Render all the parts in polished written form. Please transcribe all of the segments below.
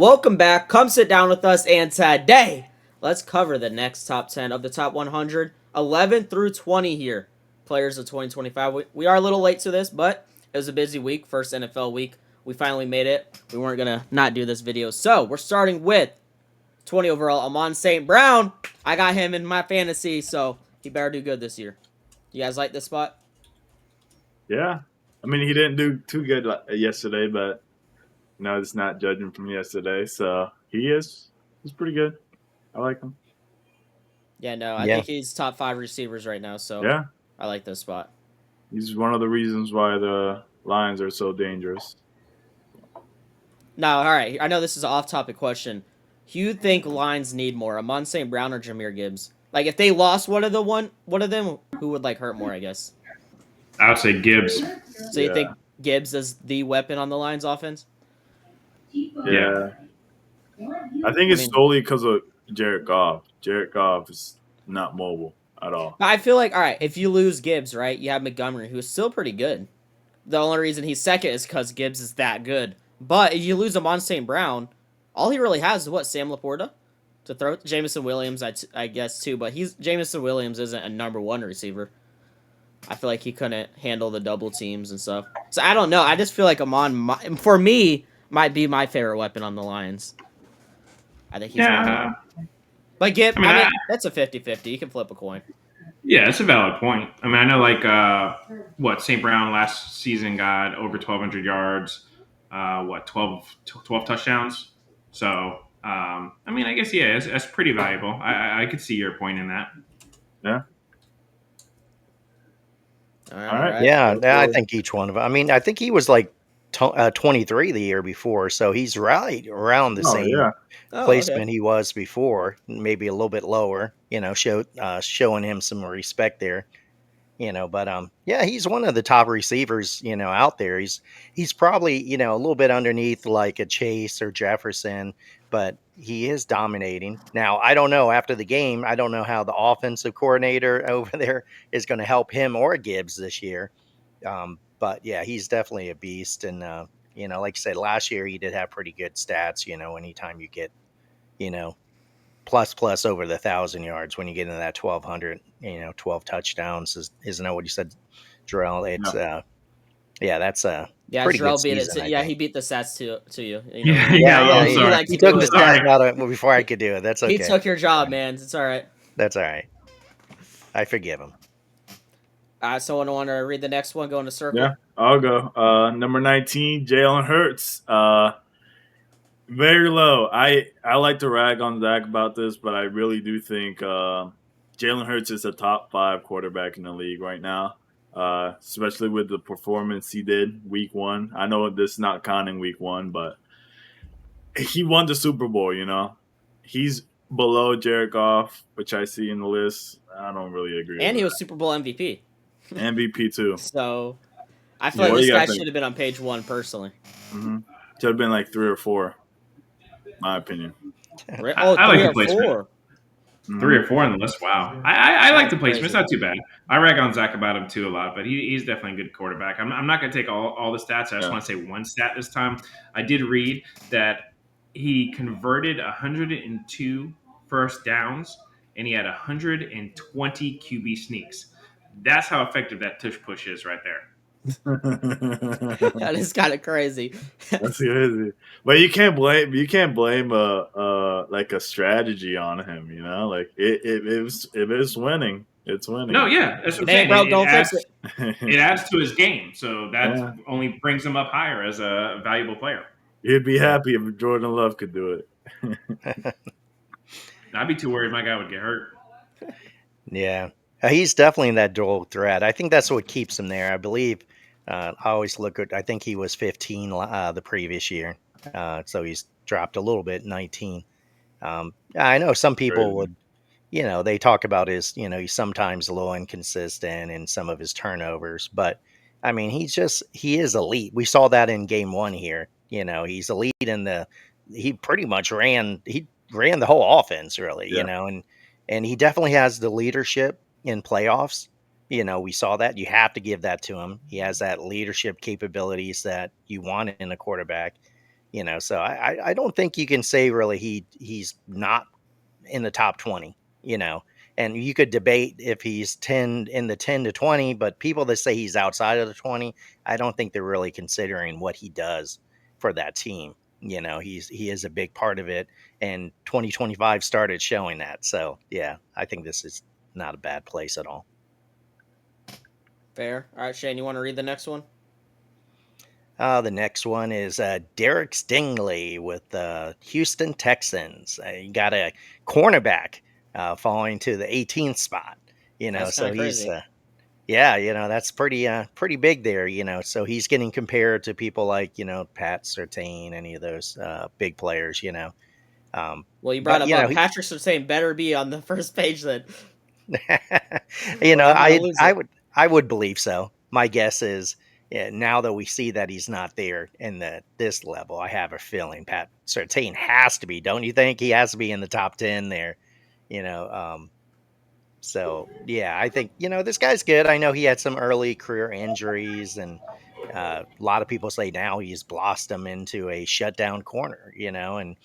Welcome back. Come sit down with us, and today, let's cover the next top 10 of the top 100, 11 through 20 here. Players of 2025. We are a little late to this, but it was a busy week, first NFL week. We finally made it. We weren't going to not do this video. So, we're starting with 20 overall, Amon St. Brown. I got him in my fantasy, so he better do good this year. You guys like this spot? Yeah. I mean, he didn't do too good yesterday, but it's not judging from yesterday. So he's pretty good. I like him. Yeah, no, I Yeah. think he's top 5 receivers right now, so Yeah. I like this spot. He's one of the reasons why the Lions are so dangerous. Now, all right. I know this is an off-topic question. Do you think Lions need more, Amon St. Brown or Jahmyr Gibbs? Like, if they lost one of them, who would like hurt more? I guess. I would say Gibbs. So you think Gibbs is the weapon on the Lions' offense? Yeah. I think it's solely because of Jared Goff. Jared Goff is not mobile at all. I feel like, all right, if you lose Gibbs, right, you have Montgomery, who's still pretty good. The only reason he's second is because Gibbs is that good. But if you lose Amon St. Brown, all he really has is what, Sam Laporta to throw. Jameson Williams, I guess too, but Jameson Williams isn't a number one receiver. I feel like he couldn't handle the double teams and stuff. So I don't know. I just feel like Amon, for me, might be my favorite weapon on the Lions. I think he's Yeah. But Gibbs, I mean, that's a 50-50. You can flip a coin. Yeah, it's a valid point. I mean, I know St. Brown last season got over 1,200 yards, 12 touchdowns. So, I mean, I guess, yeah, that's pretty valuable. I could see your point in that. Yeah. All right. Yeah, I think each one of them. I mean, I think he was like 23 the year before, so he's right around the same placement he was before, maybe a little bit lower. Showing him some respect there. But yeah, he's one of the top receivers out there. He's probably a little bit underneath like a Chase or Jefferson, but he is dominating. Now, I don't know after the game. I don't know how the offensive coordinator over there is going to help him or Gibbs this year. But yeah, he's definitely a beast. And like I said, last year he did have pretty good stats. Anytime you get plus over the 1,000 yards when you get into that 1,200, 12 touchdowns isn't that what you said, Jarrell? It's that's pretty Jarrell good beat season, it. He beat the stats to you. He took the stats out before I could do it. That's okay. He took your job, man. It's all right. That's all right. I forgive him. Someone want to read the next one? Go in a circle. Yeah, I'll go. Number 19, Jalen Hurts. Very low. I like to rag on Zach about this, but I really do think Jalen Hurts is a top 5 quarterback in the league right now, especially with the performance he did week 1. I know this is not counting week 1, but he won the Super Bowl, He's below Jared Goff, which I see in the list. I don't really agree. And he was Super Bowl MVP. MVP too. So I feel like this guy should have been on page 1 personally. Mm-hmm. Should have been like 3 or 4. My opinion. I like the placement. 3 or 4 on the list. Wow. I like the placement. It's not too bad. I rag on Zach about him too a lot, but he's definitely a good quarterback. I'm not going to take all the stats. I just want to say one stat this time. I did read that he converted 102 first downs and he had 120 QB sneaks. That's how effective that tush push is right there. That is kind of crazy. That's crazy, but you can't blame a strategy on him. Like it is winning. It's winning. No, yeah, that's what I'm saying. Bro, don't fix it. It adds to his game, so that only brings him up higher as a valuable player. You'd be happy if Jordan Love could do it. I'd be too worried my guy would get hurt. Yeah. He's definitely that dual threat. I think that's what keeps him there. I believe I always look at, I think he was 15 the previous year. So he's dropped a little bit, 19. I know some people would, they talk about his, he's sometimes a little inconsistent in some of his turnovers. But, I mean, he is elite. We saw that in game 1 here. He's elite he pretty much ran the whole offense, really, and he definitely has the leadership in playoffs. We saw that. You have to give that to him. He has that leadership capabilities that you want in a quarterback. So I don't think you can say really he's not in the top 20, and you could debate if he's 10 in the 10 to 20, but people that say he's outside of the 20, I don't think they're really considering what he does for that team. He is a big part of it, and 2025 started showing that. So yeah, I think this is not a bad place at all. Fair. All right, Shane, you want to read the next one? The next one is Derek Stingley with the Houston Texans. You got a cornerback falling to the 18th spot. That's kind So of he's crazy. that's pretty big there. So he's getting compared to people like Pat Surtain, any of those big players. Well, you brought But him up. Patrick Surtain better be on the first page then. I would believe so. My guess is, now that we see that he's not there in this level, I have a feeling Pat Surtain has to be. Don't you think he has to be in the top 10 there? So yeah, I think this guy's good. I know he had some early career injuries, and a lot of people say now he's blossomed into a shutdown corner. And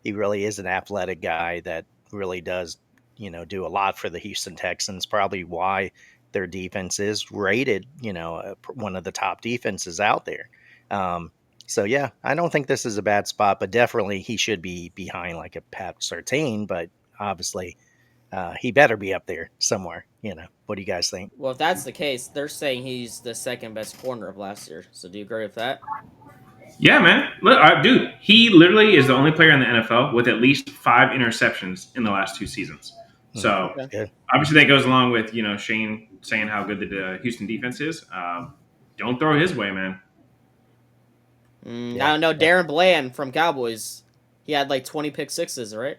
he really is an athletic guy that really does, do a lot for the Houston Texans. Probably why their defense is rated, one of the top defenses out there. So yeah, I don't think this is a bad spot, but definitely he should be behind like a Pat Surtain. But obviously, he better be up there somewhere. What do you guys think? Well, if that's the case, they're saying he's the second best corner of last year. So do you agree with that? Yeah, man. Look, dude, he literally is the only player in the NFL with at least 5 interceptions in the last 2 seasons. So Okay. obviously that goes along with Shane saying how good the Houston defense is. Don't throw his way, man. I don't know. Darren Bland from Cowboys, he had like 20 pick sixes, right?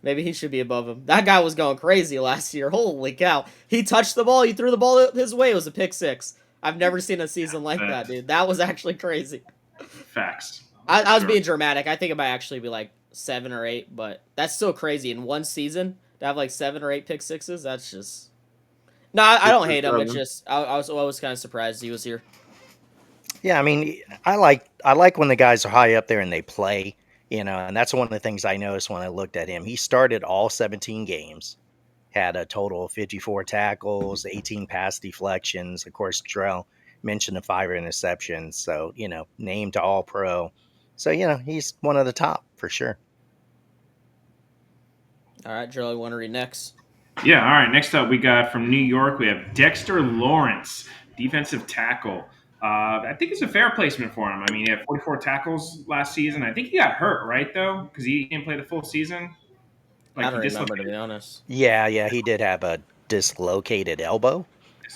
Maybe he should be above him. That guy was going crazy last year. Holy cow. He touched the ball. He threw the ball his way. It was a pick six. I've never seen a season like that, dude. That was actually crazy. Facts. I was being dramatic. I think it might actually be like 7 or 8, but that's still crazy. In one season, to have like 7 or 8 pick sixes, that's just... No, I don't hate him. It's just, I was kind of surprised he was here. Yeah, I mean, I like when the guys are high up there and they play, and that's one of the things I noticed when I looked at him. He started all 17 games, had a total of 54 tackles, 18 pass deflections. Of course, Drell mentioned the 5 interceptions, so named to All Pro. So he's one of the top for sure. All right, Joe, you want to read next? Yeah, all right. Next up, we got from New York, we have Dexter Lawrence, defensive tackle. I think it's a fair placement for him. I mean, he had 44 tackles last season. I think he got hurt, right, though? Because he didn't play the full season. I don't remember, to be honest. Yeah, he did have a dislocated elbow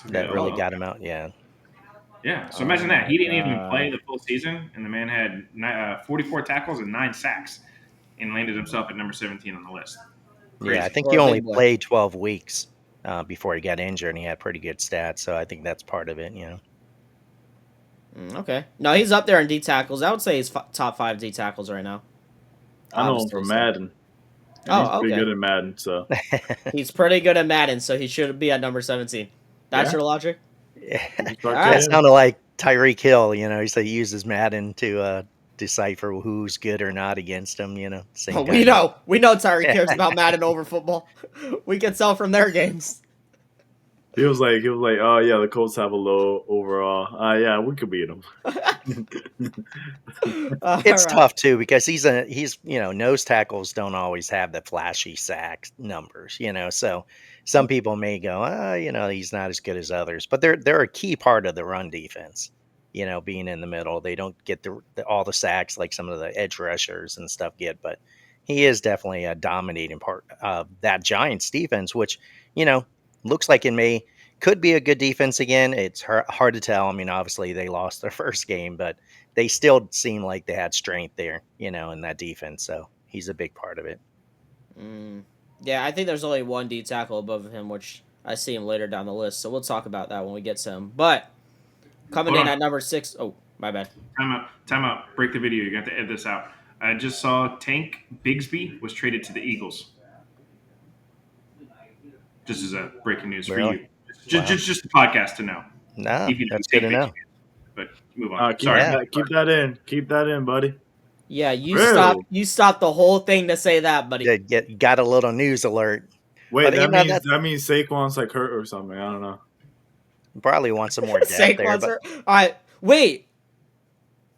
that really got him out. Yeah. Yeah, so imagine that. He didn't even play the full season, and the man had 44 tackles and 9 sacks and landed himself at number 17 on the list. Crazy. Yeah, I think he only played 12 weeks before he got injured, and he had pretty good stats, so I think that's part of it, Okay. No, he's up there in D tackles. I would say he's top 5 D tackles right now. I know him from Madden. And he's pretty good at Madden, so. He's pretty good at Madden, so he should be at number 17. That's your logic? Yeah. It sounded like Tyreek Hill, he said he uses Madden to decipher who's good or not against him, Same we know Tyreek cares about Madden over football. We can tell from their games. He was like, oh yeah, the Colts have a low overall. Yeah, we could beat them. It's tough too because he's nose tackles don't always have the flashy sack numbers, so some people may go, he's not as good as others, but they're a key part of the run defense. Being in the middle, they don't get all the sacks like some of the edge rushers and stuff get, but he is definitely a dominating part of that Giants defense, which looks like it could be a good defense again. It's hard to tell. I mean, obviously they lost their first game, but they still seem like they had strength there, in that defense. So he's a big part of it. Yeah, I think there's only one D tackle above him, which I see him later down the list. So we'll talk about that when we get to him. But coming in at number 6. Oh, my bad. Time out. Break the video. You got to edit this out. I just saw Tank Bigsby was traded to the Eagles. Just as a breaking news for you. Just the podcast to know. No, that's good to know. But move on. Sorry. Keep that in. Keep that in, buddy. Yeah, you really? stopped the whole thing to say that, buddy. Got a little news alert. Wait, but, that means Saquon's like hurt or something. I don't know. Probably want some more depth there. But all right, wait.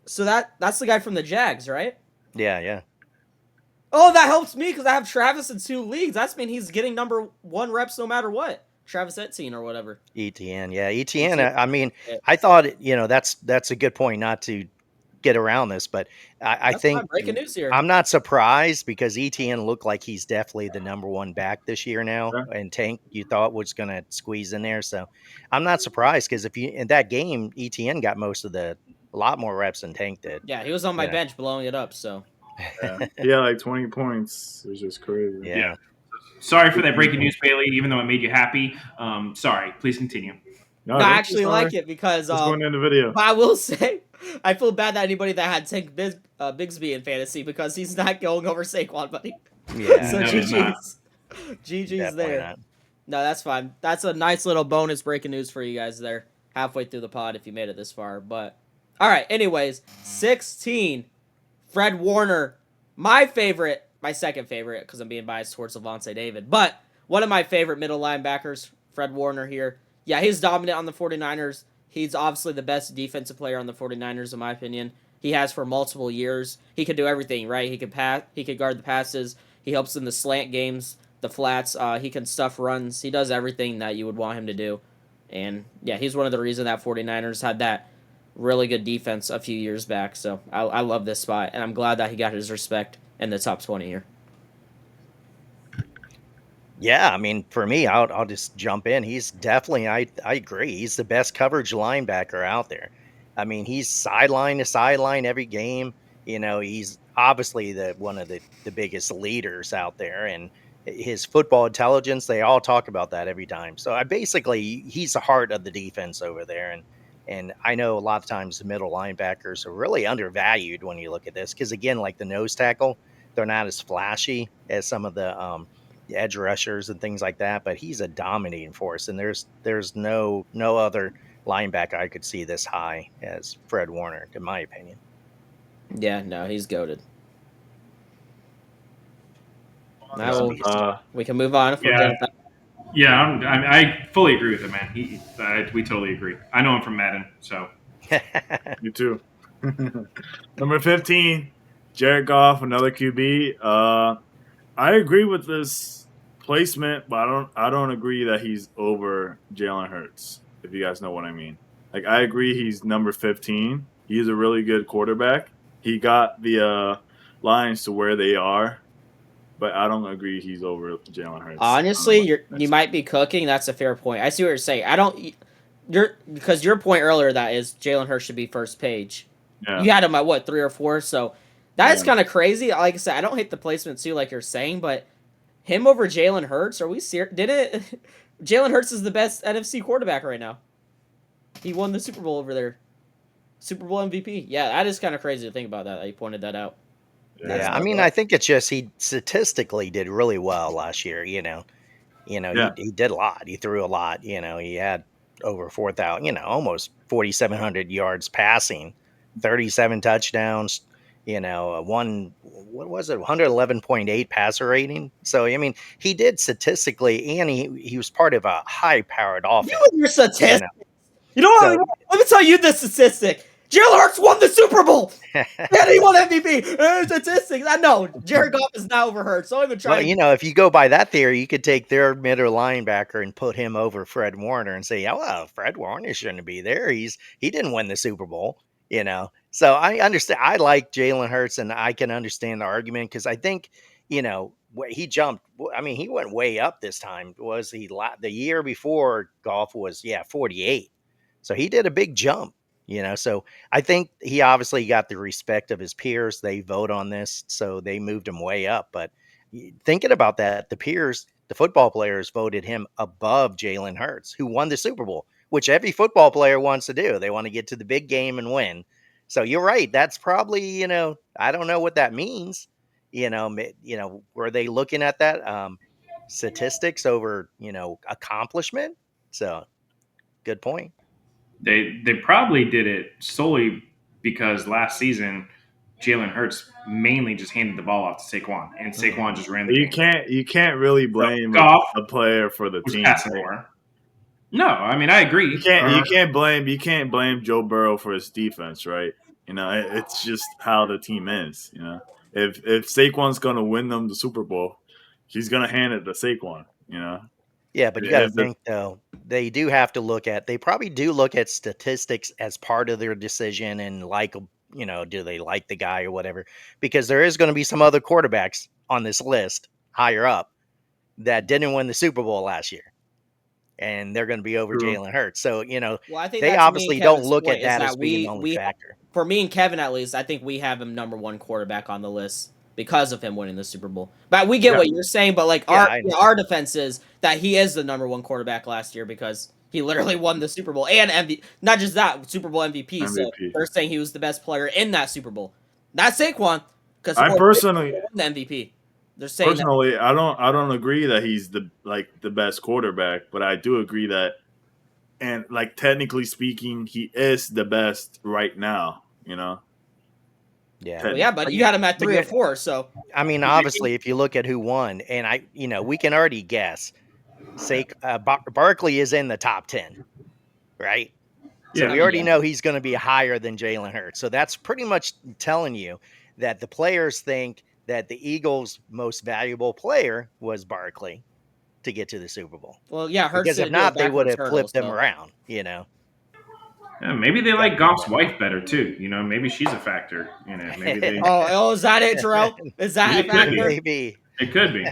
So that's the guy from the Jags, right? Yeah. Oh, that helps me because I have Travis in 2 leagues. That's mean he's getting number 1 reps no matter what. Travis Etienne or whatever. Etienne, yeah, Etienne. I mean, I thought that's a good point not to get around this, but I think breaking news here. I'm not surprised because Etienne looked like he's definitely the number 1 back this year now, and Tank you thought was going to squeeze in there, so I'm not surprised because if you in that game Etienne got a lot more reps than Tank did. Yeah, he was on my bench blowing it up, so. Yeah, like 20 points. It was just crazy. Yeah. Sorry for that breaking news, Bailey, even though it made you happy. Sorry. Please continue. No, I actually like it because it's going in the video. But I will say, I feel bad that anybody that had Tank Bigsby in fantasy because he's not going over Saquon, buddy. Yeah. So GG's there. Not. No, that's fine. That's a nice little bonus breaking news for you guys there. Halfway through the pod if you made it this far. But all right, anyways, 16. Fred Warner, my second favorite, because I'm being biased towards Levante David, but one of my favorite middle linebackers, Fred Warner here. Yeah, he's dominant on the 49ers. He's obviously the best defensive player on the 49ers, in my opinion. He has for multiple years. He could do everything, right? He could pass. He could guard the passes. He helps in the slant games, the flats. He can stuff runs. He does everything that you would want him to do. And, yeah, he's one of the reasons that 49ers had that really good defense a few years back. So I love this spot, and I'm glad that he got his respect in the top 20 here. Yeah, I mean, for me, I'll just jump in. He's definitely, I agree. He's the best coverage linebacker out there. I mean, he's sideline to sideline every game. He's obviously one of the biggest leaders out there, and his football intelligence, they all talk about that every time. So he's the heart of the defense over there. And I know a lot of times the middle linebackers are really undervalued when you look at this, because again, like the nose tackle, they're not as flashy as some of the edge rushers and things like that, but he's a dominating force, and there's no other linebacker I could see this high as Fred Warner, in my opinion. Yeah, no, he's goated. We can move on if we're done with that. Yeah, I fully agree with him, man. We totally agree. I know him from Madden, so. You too. Number 15, Jared Goff, another QB. I agree with this placement, but I don't agree that he's over Jalen Hurts, if you guys know what I mean. Like, I agree he's number 15. He's a really good quarterback. He got the Lions to where they are, but I don't agree he's over Jalen Hurts. Honestly, you might be cooking. That's a fair point. I see what you're saying. Because your point earlier that is Jalen Hurts should be first page. Yeah. You had him at what, 3 or 4? So that's kind of crazy. Like I said, I don't hate the placement too, like you're saying, but him over Jalen Hurts? Are we serious? Jalen Hurts is the best NFC quarterback right now. He won the Super Bowl over there. Super Bowl MVP. Yeah, that is kind of crazy to think about that. You pointed that out. Yeah, I mean, I think it's just he statistically did really well last year. He did a lot. He threw a lot. He had over 4,000. Almost 4,700 yards passing, 37 touchdowns. What was it? 111.8 passer rating. So I mean, he did statistically, and he was part of a high-powered offense. You and your statistics. You know what? Let me tell you the statistic. Jalen Hurts won the Super Bowl. And he won MVP. Statistics. I know. Jared Goff is not over Hurts. Don't even try. Well, if you go by that theory, you could take their middle linebacker and put him over Fred Warner and say, oh, well, Fred Warner shouldn't be there. He didn't win the Super Bowl, So I understand. I like Jalen Hurts, and I can understand the argument because I think, he jumped. I mean, he went way up this time. The year before Goff was 48. So he did a big jump. So I think he obviously got the respect of his peers. They vote on this, so they moved him way up. But thinking about that, the football players voted him above Jalen Hurts, who won the Super Bowl, which every football player wants to do. They want to get to the big game and win. So you're right. That's probably, I don't know what that means. Were they looking at that statistics over, accomplishment? So good point. They probably did it solely because last season Jalen Hurts mainly just handed the ball off to Saquon, and Saquon just ran the game. You can't really blame Goff a player for the was team. passing more. No, I mean I agree. You can't blame Joe Burrow for his defense, right? It's just how the team is. If Saquon's gonna win them the Super Bowl, he's gonna hand it to Saquon. Yeah, but you got to think though. They probably do look at statistics as part of their decision and do they like the guy or whatever? Because there is going to be some other quarterbacks on this list higher up that didn't win the Super Bowl last year, and they're going to be over Jalen Hurts. So well, I think they obviously don't look at that as being the only factor. For me and Kevin, at least, I think we have him number one quarterback on the list because of him winning the Super Bowl. But we get what you're saying. But our defense is that he is the number one quarterback last year because he literally won the Super Bowl and not just that, Super Bowl MVP. So they're saying he was the best player in that Super Bowl. Not Saquon, because I personally won the MVP. They're saying personally, I don't agree that he's the best quarterback, but I do agree that, and technically speaking, he is the best right now. Yeah, well, but you got him at 3 or 4. So I mean, obviously, if you look at who won, and we can already guess. Barkley is in the top 10, right? So we already know he's going to be higher than Jalen Hurts. So that's pretty much telling you that the players think that the Eagles' most valuable player was Barkley to get to the Super Bowl. Well, yeah, Hurts because if not, they would have flipped them around. Yeah, maybe they like Goff's wife better too. Maybe she's a factor in it. Maybe they. Is that it, Terrell? Is that a factor? Maybe it could be.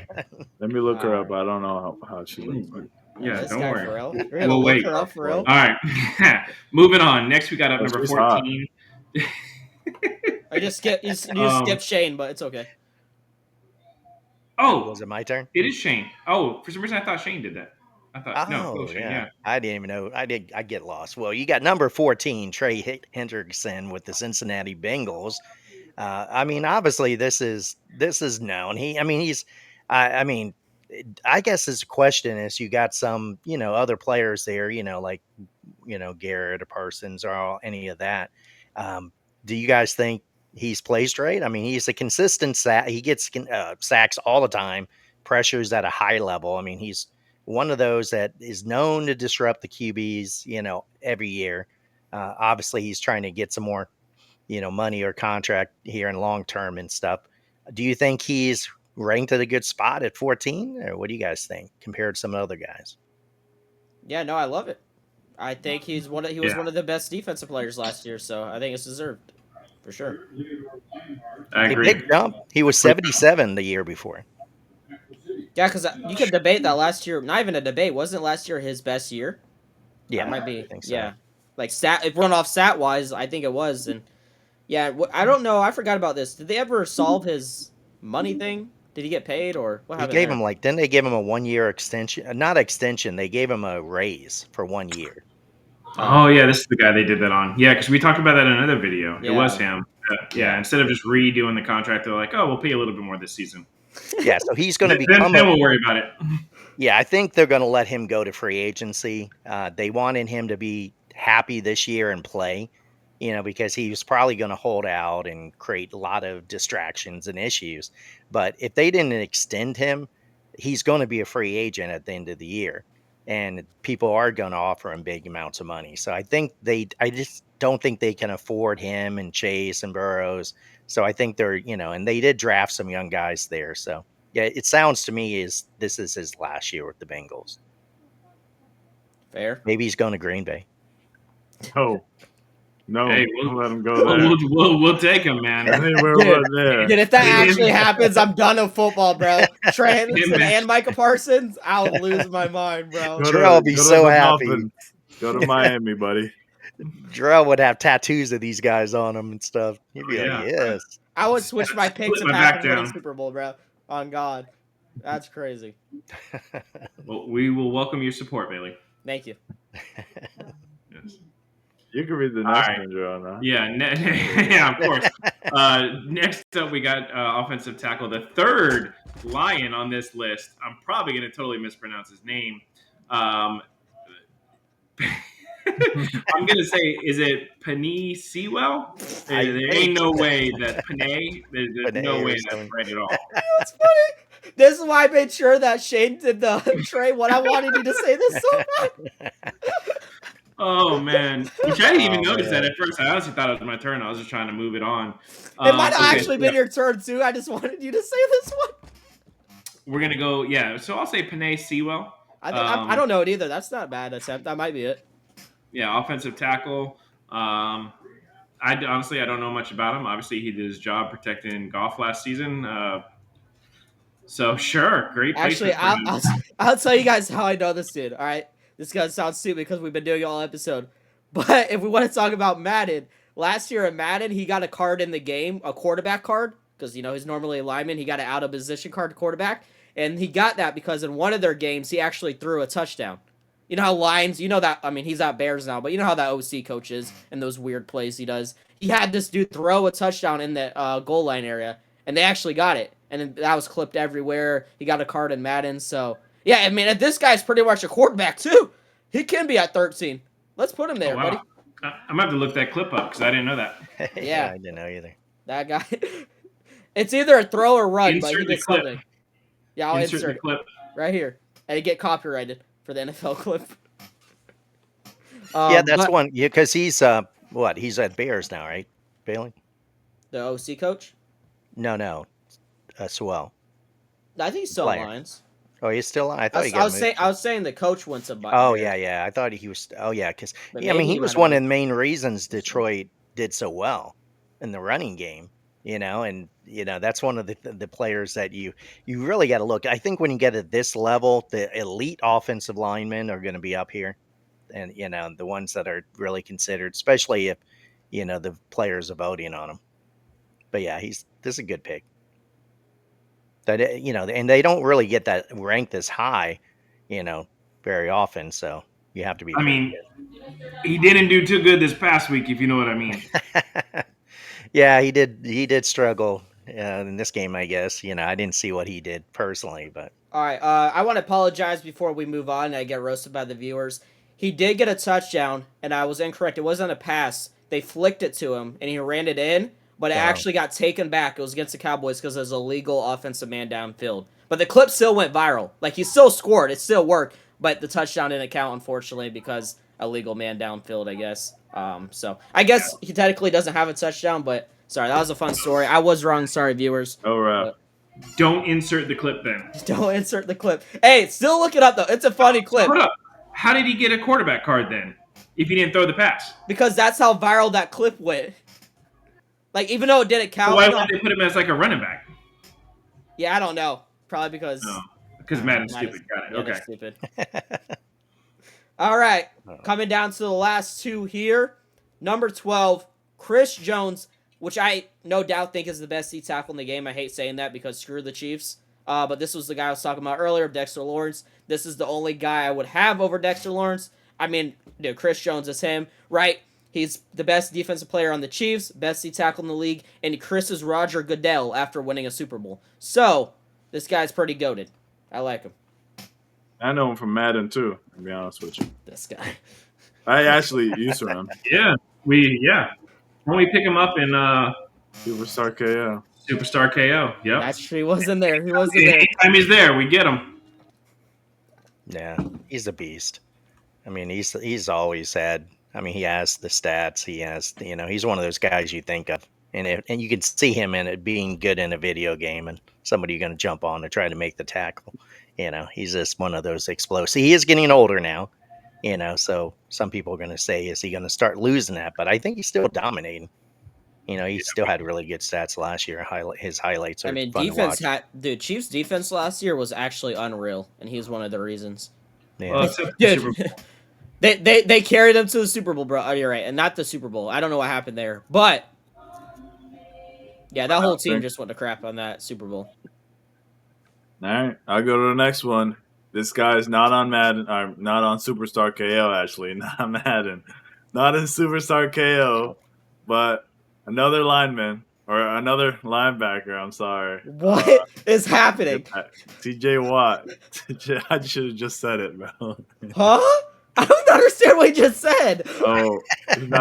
Let me look her up. I don't know how she looks like. Yeah, don't worry. We'll wait. Her up for real. All right, moving on. Next, we got up number 14. I just skip Shane, but it's okay. Oh, was it my turn? It is Shane. Oh, for some reason I thought Shane did that. I thought no, Shane, yeah. I didn't even know. I get lost. Well, you got number 14, Trey Hendrickson with the Cincinnati Bengals. I mean, obviously this is known. I guess his question is you got some, other players there, like, Garrett or Parsons or any of that. Do you guys think he's plays straight? I mean, he's a consistent sack. He gets sacks all the time, pressures at a high level. I mean, he's one of those that is known to disrupt the QBs, every year. Obviously, he's trying to get some more, money or contract here in long term and stuff. Do you think he's ranked at a good spot at 14, or what do you guys think compared to some other guys? Yeah, no, I love it. I think he was one of the best defensive players last year, so I think it's deserved for sure. I agree. Big jump. He was 77 the year before. Yeah, because you could debate that last year. Not even a debate. Wasn't last year his best year? Yeah, that might be. I think so. Yeah, if run off stat wise, I think it was. And yeah, I don't know. I forgot about this. Did they ever solve his money thing? Did he get paid or what happened? Him didn't they give him a 1-year extension? Not extension. They gave him a raise for 1 year. Oh yeah, this is the guy they did that on. Yeah, because we talked about that in another video. Yeah. It was him. Yeah, instead of just redoing the contract, they're like, "Oh, we'll pay you a little bit more this season." Yeah, so he's going to be. Then we'll worry about it. Yeah, I think they're going to let him go to free agency. They wanted him to be happy this year and play, because he was probably going to hold out and create a lot of distractions and issues. But if they didn't extend him, he's going to be a free agent at the end of the year. And people are going to offer him big amounts of money. So I just don't think they can afford him and Chase and Burrows. So I think they're, and they did draft some young guys there. So yeah, it sounds to me this is his last year with the Bengals. Fair. Maybe he's going to Green Bay. No, hey, we'll let him go there. We'll take him, man. Dude, if that actually happens, I'm done with football, bro. Trey Henderson and Micah Parsons, I'll lose my mind, bro. Jarrell would be so happy. Go to Miami, buddy. Jarrell would have tattoos of these guys on him and stuff. He'd be like, yes. I would switch my picks if happened winning Super Bowl, bro. On God. That's crazy. Well, we will welcome your support, Bailey. Thank you. Yes. You can read the next one, Jarrell. Yeah, yeah, of course. Next up, we got offensive tackle, the third Lion on this list. I'm probably going to totally mispronounce his name. I'm gonna say, is it Panay Sewell? There ain't no way that Panay. There's no way that's right at all. It's funny. This is why I made sure that Shane did the Trey. What I wanted you to say this so bad. Oh man, which I didn't even notice that at first. I honestly thought it was my turn. I was just trying to move it on. It might have actually been your turn too. I just wanted you to say this one. We're gonna go, yeah. So I'll say Panay Sewell. I don't know it either. That's not a bad attempt. That might be it. Yeah, offensive tackle. I honestly don't know much about him. Obviously, he did his job protecting Goff last season. So sure, great. Actually, I'll tell you guys how I know this dude. All right, this is gonna sound stupid because we've been doing it all episode, but if we want to talk about Madden, last year in Madden he got a card in the game, a quarterback card, because he's normally a lineman. He got an out of position card to quarterback, and he got that because in one of their games he actually threw a touchdown. You know how Lions, that, I mean, he's at Bears now, but you know how that OC coach is and those weird plays he does. He had this dude throw a touchdown in the goal line area, and they actually got it. And that was clipped everywhere. He got a card in Madden. So, yeah, I mean, this guy's pretty much a quarterback, too. He can be at 13. Let's put him there, buddy. I'm going to have to look that clip up because I didn't know that. Yeah. I didn't know either. That guy. It's either a throw or run, insert but he did something. Yeah, I'll insert the clip. Right here. And get copyrighted for the NFL clip. Yeah, that's one. Yeah, because he's, he's at Bears now, right, Bailey? The OC coach? No. Sewell. I think he's still on Lions. Oh, he's still on? I thought I was saying the coach went somebody. Oh, yeah. I thought he was. Oh, yeah. Because, he was one of the main reasons Detroit did so well in the running game, and, that's one of the players that you really got to look. I think when you get at this level, the elite offensive linemen are going to be up here. And, the ones that are really considered, especially if, the players are voting on him. But, yeah, this is a good pick. That and they don't really get that ranked as high, very often. So you have to be. I mean, he didn't do too good this past week, if you know what I mean. Yeah, he did. He did struggle in this game, I guess. I didn't see what he did personally, but. All right. I want to apologize before we move on and I get roasted by the viewers. He did get a touchdown, and I was incorrect. It wasn't a pass. They flicked it to him, and he ran it in. But it actually got taken back. It was against the Cowboys because it was a legal offensive man downfield. But the clip still went viral. Like, he still scored. It still worked. But the touchdown didn't count, unfortunately, because a legal man downfield, I guess. So, I guess he technically doesn't have a touchdown, but sorry, that was a fun story. I was wrong. Sorry, viewers. All right. Don't insert the clip then. Don't insert the clip. Hey, still look it up, though. It's a funny clip. Hold up. How did he get a quarterback card then if he didn't throw the pass? Because that's how viral that clip went. Like, even though it didn't count. So why would they put him as like a running back? Yeah, I don't know. Probably because. No, because Madden's stupid. Got it. Okay. Stupid. All right. Coming down to the last two here. Number 12, Chris Jones, which I no doubt think is the best D tackle in the game. I hate saying that because screw the Chiefs. But this was the guy I was talking about earlier, Dexter Lawrence. This is the only guy I would have over Dexter Lawrence. I mean, Chris Jones is him, right? He's the best defensive player on the Chiefs, best D tackle in the league, and Chris is Roger Goodell after winning a Super Bowl. So, this guy's pretty goated. I like him. I know him from Madden, too, to be honest with you. This guy. I actually used to him. Yeah. When we pick him up in Superstar KO. Superstar KO, yep. That's true. He wasn't there. Anytime he's there, we get him. Yeah, he's a beast. I mean, he's always had... I mean, he has the stats. He has, he's one of those guys you think of, and you can see him in it being good in a video game, and somebody going to jump on to try to make the tackle. He's just one of those explosive. He is getting older now, so some people are going to say, is he going to start losing that? But I think he's still dominating. He still had really good stats last year. His highlights are fun defense to watch. Chiefs defense last year was actually unreal, and he's one of the reasons. Yeah. Dude. They carried them to the Super Bowl, bro. Oh, you're right. And not the Super Bowl. I don't know what happened there. But, yeah, that whole team just went to crap on that Super Bowl. All right. I'll go to the next one. This guy is not on Madden. Not on Superstar KO, actually. Not Madden. Not in Superstar KO. But another lineman. Or another linebacker, I'm sorry. What is happening? TJ Watt. I should have just said it, bro. Huh? I don't understand understand what he just said. Oh,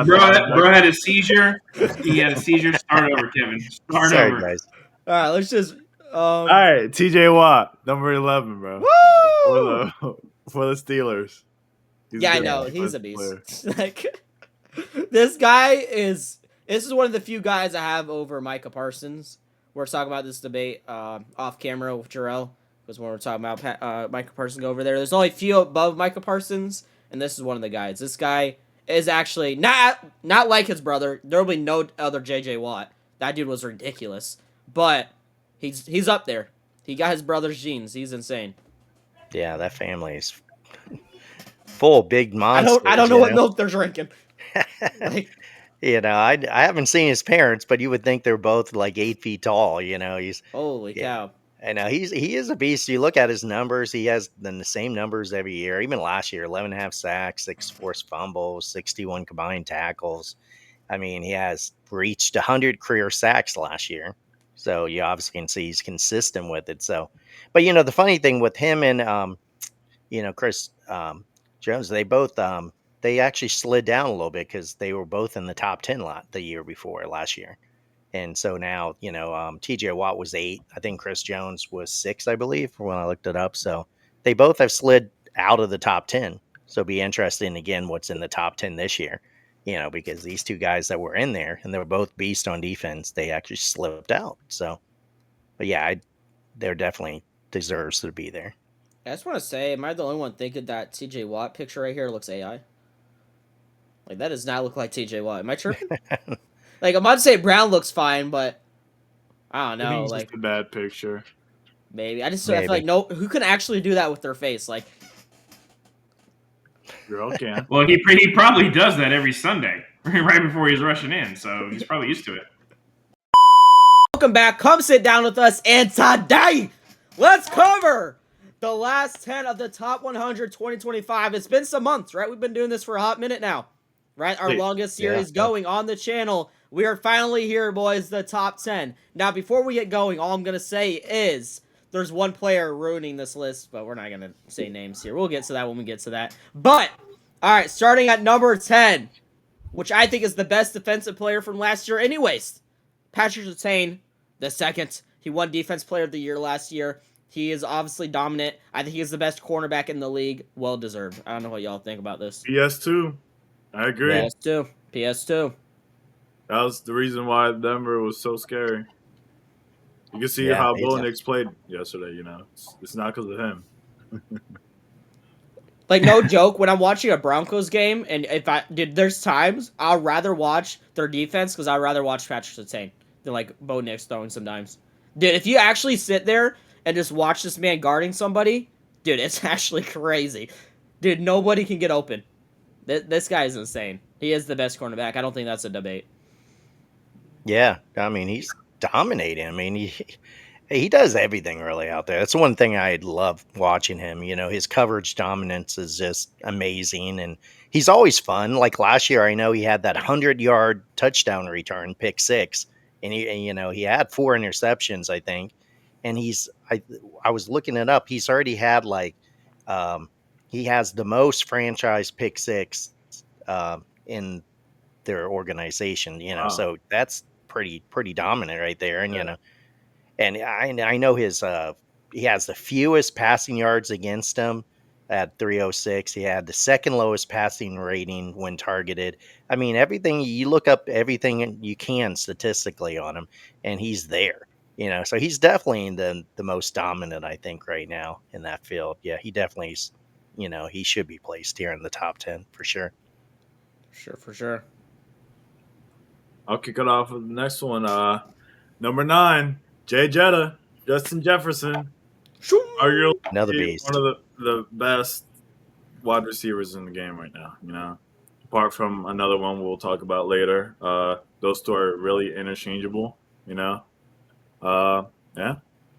bro had a seizure. He had a seizure. Start over, Kevin. Sorry, Over. guys. All right, let's just. All right, TJ Watt, number 11, bro. Woo! For the Steelers. I know he's a beast. Like, this guy is. This is one of the few guys I have over Micah Parsons. We're talking about this debate off camera with Jarrell, because when we're talking about Micah Parsons over there, there's only a few above Micah Parsons, and this is one of the guys. This guy is actually not like his brother. There will be no other JJ Watt. That dude was ridiculous, but he's up there. He got his brother's genes. He's insane. Yeah, that family is full of big monsters. I don't know what milk they're drinking. Like, I haven't seen his parents, but you would think they're both like 8 feet tall. He's holy cow. I know he is a beast. You look at his numbers; he has the same numbers every year. Even last year, 11.5 sacks, 6 forced fumbles, 61 combined tackles. I mean, he has reached 100 career sacks last year. So you obviously can see he's consistent with it. So, but the funny thing with him and Chris Jones, they both they actually slid down a little bit because they were both in the top 10 the year before last year. And so now, TJ Watt was 8. I think Chris Jones was 6, I believe, when I looked it up. So they both have slid out of the top 10. So it'll be interesting again what's in the top 10 this year. Because these two guys that were in there and they were both beast on defense, they actually slipped out. So, but yeah, they're definitely deserves to be there. I just want to say, am I the only one thinking that TJ Watt picture right here looks AI? Like, that does not look like TJ Watt. Am I tripping? Like, I'm about to say Brown looks fine, but I don't know. Like, just a bad picture. Maybe. I feel like who can actually do that with their face? Like, girl can. Well, he probably does that every Sunday, right before he's rushing in, so he's probably used to it. Welcome back. Come sit down with us, and today, let's cover the last 10 of the top 100 2025. It's been some months, right? We've been doing this for a hot minute now, right? Our longest series going on the channel. We are finally here, boys, the top 10. Now, before we get going, all I'm going to say is there's one player ruining this list, but we're not going to say names here. We'll get to that when we get to that. But, all right, starting at number 10, which I think is the best defensive player from last year anyways. Patrick Surtain, the second. He won Defense Player of the Year last year. He is obviously dominant. I think he is the best cornerback in the league. Well deserved. I don't know what y'all think about this. PS2. I agree. PS2. That was the reason why Denver was so scary. You can see how Bo Nix played yesterday, It's not because of him. Like, no joke, when I'm watching a Broncos game, and there's times I'll rather watch their defense because I'd rather watch Patrick Surtain than, like, Bo Nix throwing some dimes. Dude, if you actually sit there and just watch this man guarding somebody, dude, it's actually crazy. Dude, nobody can get open. This guy is insane. He is the best cornerback. I don't think that's a debate. Yeah, I mean, he's dominating. I mean, he does everything really out there. That's one thing I love watching him. His coverage dominance is just amazing, and he's always fun. Like last year, I know he had that 100-yard touchdown return, pick 6, and he had 4 interceptions, I think. And I was looking it up. He's already had he has the most franchise pick 6 in their organization. Wow. So that's pretty dominant right there. And and I know he has the fewest passing yards against him at 306. He had the second lowest passing rating when targeted. I mean, everything you look up, everything you can statistically on him, and he's there. So he's definitely the most dominant, I think, right now in that field. Yeah, he definitely is. He should be placed here in the top 10 for sure. For sure. I'll kick it off with the next one. Number 9, Jay Jetta, Justin Jefferson. Arguably another beast. One of the best wide receivers in the game right now. Apart from another one we'll talk about later. Those two are really interchangeable. Yeah. What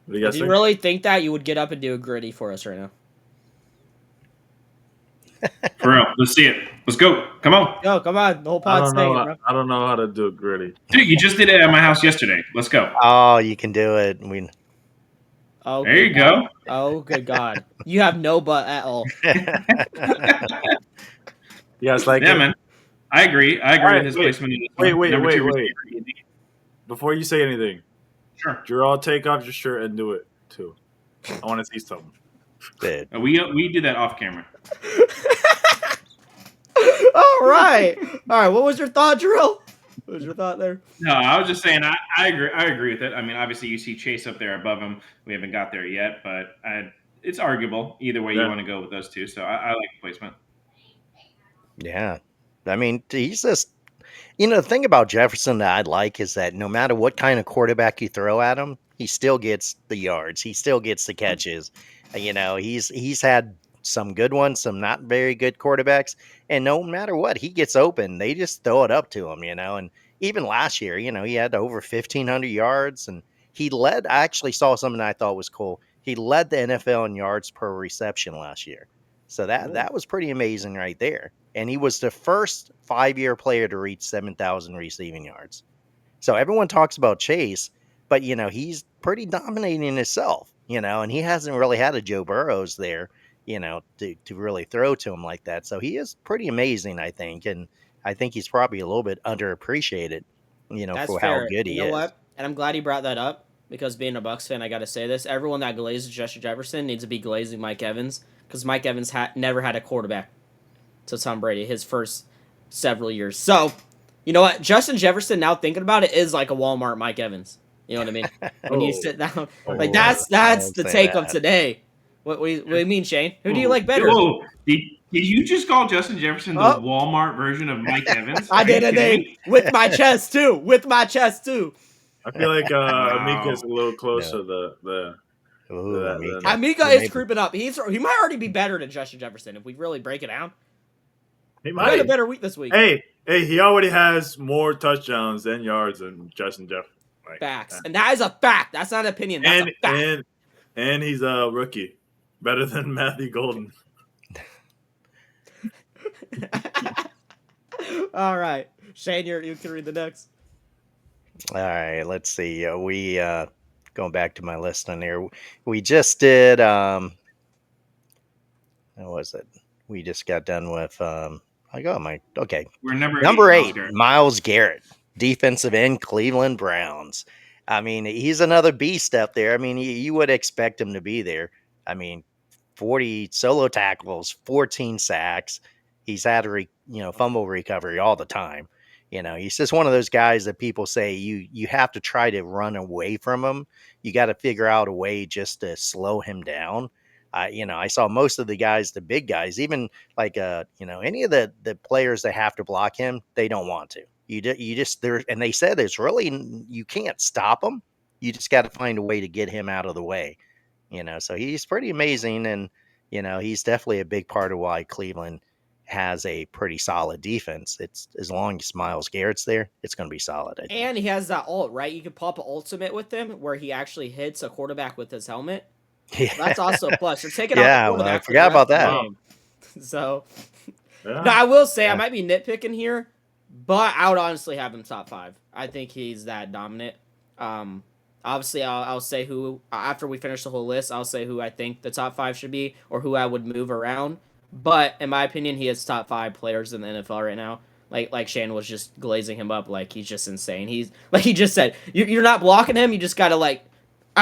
do you guys think? You really think that you would get up and do a gritty for us right now? For real, let's see it. Let's go. Come on. Yo, come on. The whole pod's saying it, bro. I don't know how to do a gritty. Dude, you just did it at my house yesterday. Let's go. Oh, you can do it. Oh, there you go. Oh, good God. You have no butt at all. Yes, like yeah, man. I agree. With his placement. Wait. Before you say anything, sure. Gerald, take off your shirt and do it too. I want to see something. We do that off camera. All right. What was your thought, Drill? What was your thought there? No, I was just saying I agree with it. I mean, obviously you see Chase up there above him. We haven't got there yet, but it's arguable either way you want to go with those two. So I like placement. Yeah, I mean, he's just the thing about Jefferson that I like is that no matter what kind of quarterback you throw at him, he still gets the yards. He still gets the catches. He's had some good ones, some not very good quarterbacks, and no matter what, he gets open. They just throw it up to him, And even last year, he had over 1,500 yards, and he led. I actually saw something I thought was cool. He led the NFL in yards per reception last year, so that was pretty amazing right there. And he was the first 5-year player to reach 7,000 receiving yards. So everyone talks about Chase, but he's pretty dominating himself, and he hasn't really had a Joe Burrows there, to really throw to him like that. So he is pretty amazing, I think, and I think he's probably a little bit underappreciated, That's for fair. how good he You know is. what? And I'm glad he brought that up because being a Bucs fan, I got to say this: everyone that glazes Justin Jefferson needs to be glazing Mike Evans because Mike Evans never had a quarterback to Tom Brady his first several years. So, you know what? Justin Jefferson, now thinking about it, is like a Walmart Mike Evans. You know what I mean? When you sit down, like that's the take of today. What do you mean, Shane? Who do you like better? Whoa. Did you just call Justin Jefferson the Walmart version of Mike Evans? I did a name with my chest too. With my chest too. I feel like Amika is a little closer to the. Amika is creeping up. He might already be better than Justin Jefferson if we really break it down. He might had a better week this week. Hey, he already has more touchdowns than yards than Justin Jefferson. Facts, and that is a fact. That's not an opinion. That's a fact. And he's a rookie, better than Matthew Golden. All right, Shane, you can read the next. All right, let's see. We going back to my list on there. We just did. What was it? We just got done with. Okay. We're number 8, Myles Garrett, defensive end, Cleveland Browns. I mean, he's another beast up there. I mean, you would expect him to be there. I mean, 40 solo tackles, 14 sacks. He's had fumble recovery all the time. He's just one of those guys that people say you have to try to run away from him. You got to figure out a way just to slow him down. I saw most of the guys, the big guys, even like any of the players that have to block him, they don't want to. You just there, and they said it's really you can't stop him. You just got to find a way to get him out of the way. So he's pretty amazing, and he's definitely a big part of why Cleveland has a pretty solid defense. It's as long as Myles Garrett's there, it's going to be solid. And he has that ult, right? You can pop an ultimate with him where he actually hits a quarterback with his helmet. Yeah. That's also a plus. You're taking out the quarterback. I forgot about that. So, no, I will say I might be nitpicking here, but I would honestly have him top 5. I think he's that dominant. Obviously, I'll say who after we finish the whole list. I'll say who I think the top 5 should be or who I would move around. But in my opinion, he is top 5 players in the NFL right now. Like Shane was just glazing him up, like he's just insane. He's like he just said, you're not blocking him. You just gotta I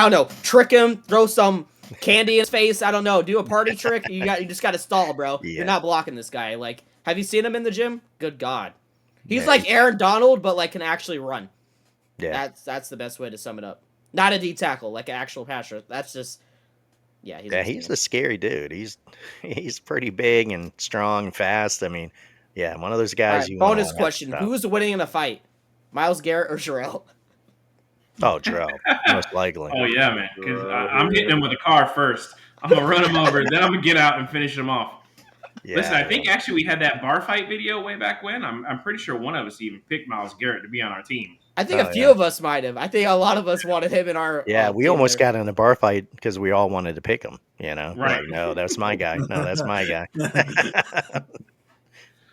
don't know, trick him, throw some candy in his face. I don't know, do a party trick. You just gotta stall, bro. Yeah. You're not blocking this guy. Like, have you seen him in the gym? Good God, he's like Aaron Donald, but can actually run. Yeah, that's the best way to sum it up. Not a D tackle, like an actual passer. That's just. Yeah, he's a scary dude. He's pretty big and strong and fast. I mean, one of those guys. Right, bonus question: who's winning in a fight, Myles Garrett or Jarrell? Oh, Jarrell, most likely. Oh yeah, man. Because I'm hitting him with a car first. I'm gonna run him over, then I'm gonna get out and finish him off. Yeah, listen, I think actually we had that bar fight video way back when. I'm pretty sure one of us even picked Myles Garrett to be on our team. I think a few of us might have. I think a lot of us wanted him in our. Yeah, we almost got in a bar fight because we all wanted to pick him. Right? Like, no, that's my guy. No, that's my guy.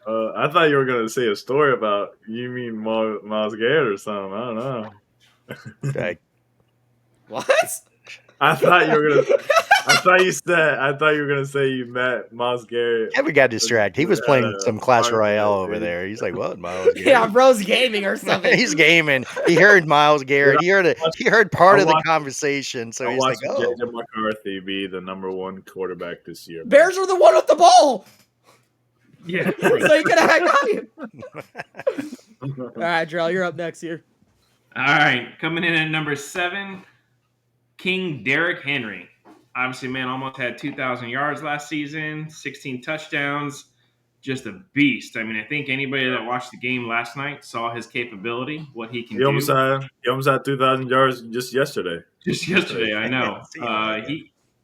I thought you were gonna say a story about you mean Myles Garrett or something. I don't know. What? I thought you were gonna. I thought you were gonna say you met Myles Garrett. Kevin got distracted. He was playing some Clash Royale over there. He's like, "What, Myles Garrett?" Yeah, bro's gaming or something. He's gaming. He heard Myles Garrett. He heard part of the conversation. So he's like, "Oh, JJ McCarthy be the #1 quarterback this year." Bears are the one with the ball. Yeah. So you could have got him. All right, Drell, you're up next here. All right, coming in at number 7, King Derrick Henry. Obviously, man, almost had 2,000 yards last season, 16 touchdowns, just a beast. I mean, I think anybody that watched the game last night saw his capability, what he can do. He almost had 2,000 yards just yesterday. I know.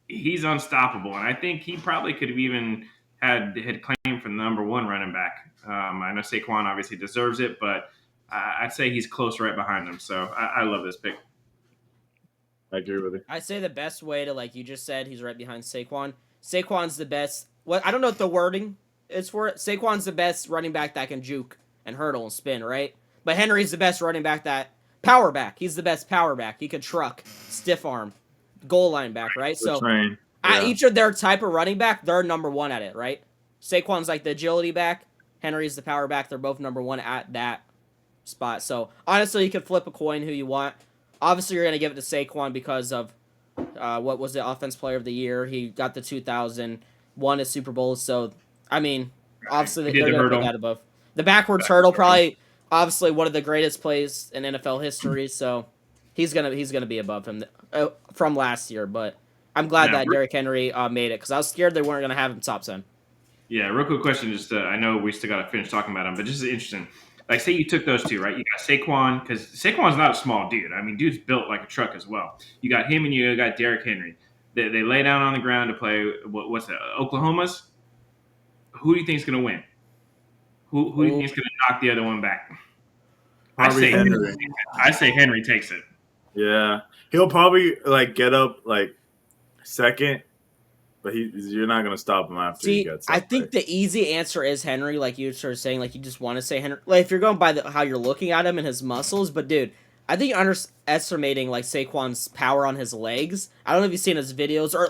He's unstoppable, and I think he probably could have even had claim for the #1 running back. I know Saquon obviously deserves it, but I'd say he's close right behind him. So I love this pick. I agree with you. I say the best way to, like you just said, he's right behind Saquon. Saquon's the best. I don't know what the wording is for it. Saquon's the best running back that can juke and hurdle and spin, right? But Henry's the best running back power back. He's the best power back. He could truck, stiff arm, goal line back, right? So each of their type of running back, they're #1 at it, right? Saquon's like the agility back. Henry's the power back. They're both #1 at that spot. So honestly, you could flip a coin who you want. Obviously, you're going to give it to Saquon because of what was the Offense Player of the Year. He got the 2,000, won a Super Bowl. So, I mean, obviously, they're going to put that above. The backwards hurdle, probably, obviously, one of the greatest plays in NFL history. So, he's gonna be above him from last year. But I'm glad that Derrick Henry made it because I was scared they weren't going to have him top 10. Yeah, real quick question. Just I know we still got to finish talking about him, but just interesting. Like, say you took those two, right? You got Saquon, because Saquon's not a small dude. I mean, dude's built like a truck as well. You got him and you got Derrick Henry. They lay down on the ground to play, what's that, Oklahoma's? Who do you think is going to win? Who do you think is going to knock the other one back? I say Henry takes it. Yeah. He'll probably, get up, second. But you're not going to stop him after he gets up. I think the easy answer is Henry, like you were saying, you just want to say Henry. Like, if you're going by how you're looking at him and his muscles, but dude, I think you're underestimating, Saquon's power on his legs. I don't know if you've seen his videos, or,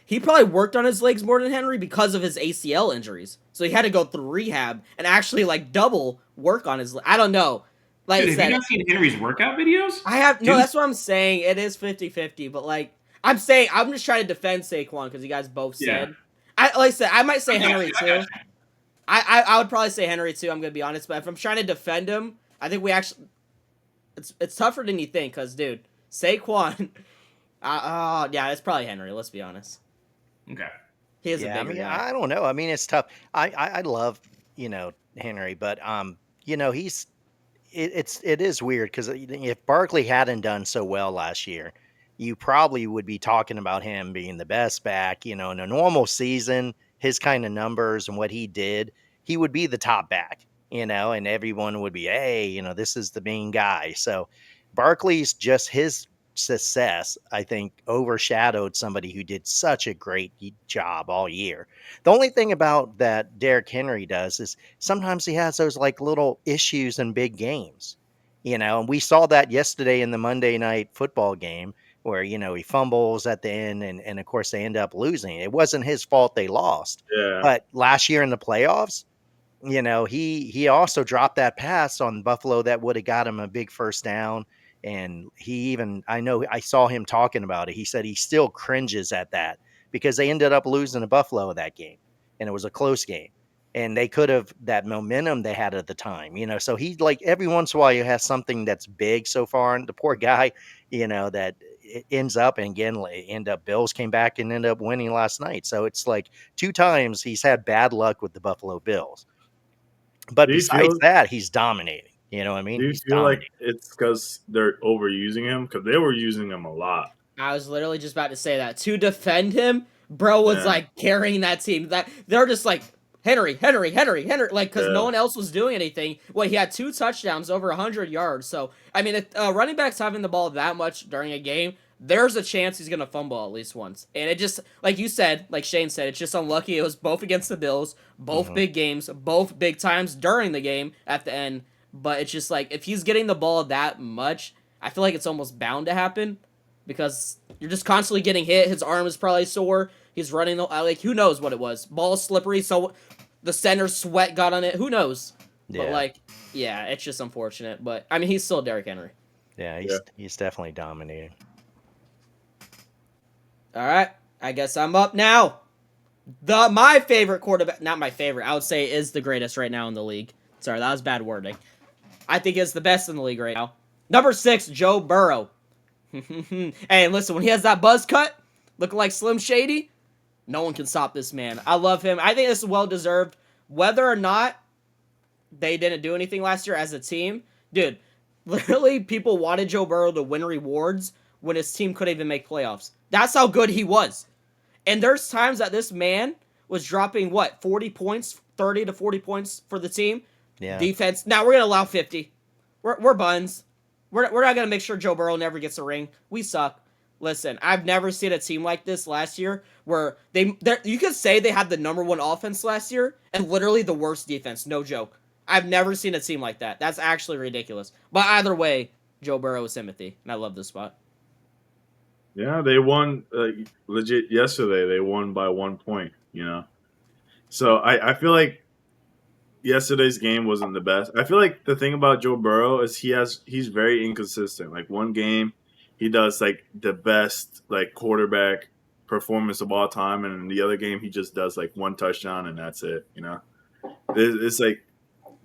he probably worked on his legs more than Henry because of his ACL injuries. So he had to go through rehab and actually, double work on his I don't know. Dude, have you not seen Henry's workout videos? I have. No, that's what I'm saying. It is 50-50, but, I'm just trying to defend Saquon because you guys both said. I might say Henry too. I would probably say Henry too. I'm gonna be honest, but if I'm trying to defend him, I think we actually it's tougher than you think because, dude, Saquon. Yeah, it's probably Henry. Let's be honest. Okay. He is a bigger guy. I don't know. I mean, it's tough. I love Henry, but it is weird because if Barkley hadn't done so well last year, you probably would be talking about him being the best back. In a normal season, his kind of numbers and what he did, he would be the top back, and everyone would be, hey, this is the main guy. So Barkley's just his success, I think, overshadowed somebody who did such a great job all year. The only thing about that Derrick Henry does is sometimes he has those little issues in big games, and we saw that yesterday in the Monday Night Football game, where, he fumbles at the end and of course they end up losing. It wasn't his fault they lost. Yeah. But last year in the playoffs, he also dropped that pass on Buffalo that would have got him a big first down. And I saw him talking about it. He said he still cringes at that because they ended up losing to Buffalo that game, and it was a close game. And they could have, that momentum they had at the time, so he, every once in a while you have something that's big so far. And the poor guy, that it ends up, and again, Bills came back and ended up winning last night. So it's 2 times he's had bad luck with the Buffalo Bills. But besides that, he's dominating. You know what I mean? Do you feel like it's because they're overusing him? Because they were using him a lot. I was literally just about to say that. To defend him, bro was carrying that team. That they're just Henry, because no one else was doing anything. He had 2 touchdowns, over 100 yards. So, I mean, if running back's having the ball that much during a game, there's a chance he's going to fumble at least once. And it just, like you said, like Shane said, it's just unlucky. It was both against the Bills, both big games, both big times during the game at the end. But it's just if he's getting the ball that much, I feel like it's almost bound to happen. because you're just constantly getting hit. His arm is probably sore. He's running like who knows what it was. Ball slippery, so the center sweat got on it. Who knows? Yeah. But like, yeah, it's just unfortunate. But I mean, he's still Derrick Henry. Yeah, he's definitely dominating. All right, I guess I'm up now. My favorite quarterback, not my favorite, I would say is the greatest right now in the league. Sorry, that was bad wording. I think is the best in the league right now. Number 6, Joe Burrow. Hey, listen, when he has that buzz cut, looking like Slim Shady, no one can stop this man. I love him. I think this is well-deserved. Whether or not they didn't do anything last year as a team, dude, literally people wanted Joe Burrow to win rewards when his team couldn't even make playoffs. That's how good he was. And there's times that this man was dropping, 40 points, 30 to 40 points for the team. Yeah. Defense. Now, we're going to allow 50. We're buns. We're not going to make sure Joe Burrow never gets a ring. We suck. Listen, I've never seen a team like this last year where you could say they had the number 1 offense last year and literally the worst defense. No joke. I've never seen a team like that. That's actually ridiculous. But either way, Joe Burrow is Timothy, and I love this spot. Yeah, they won legit yesterday. They won by 1 point, So I feel like yesterday's game wasn't the best. I feel like the thing about Joe Burrow is he's very inconsistent. Like one game he does like the best like quarterback performance of all time, and in the other game he just does like 1 touchdown and that's it. It's like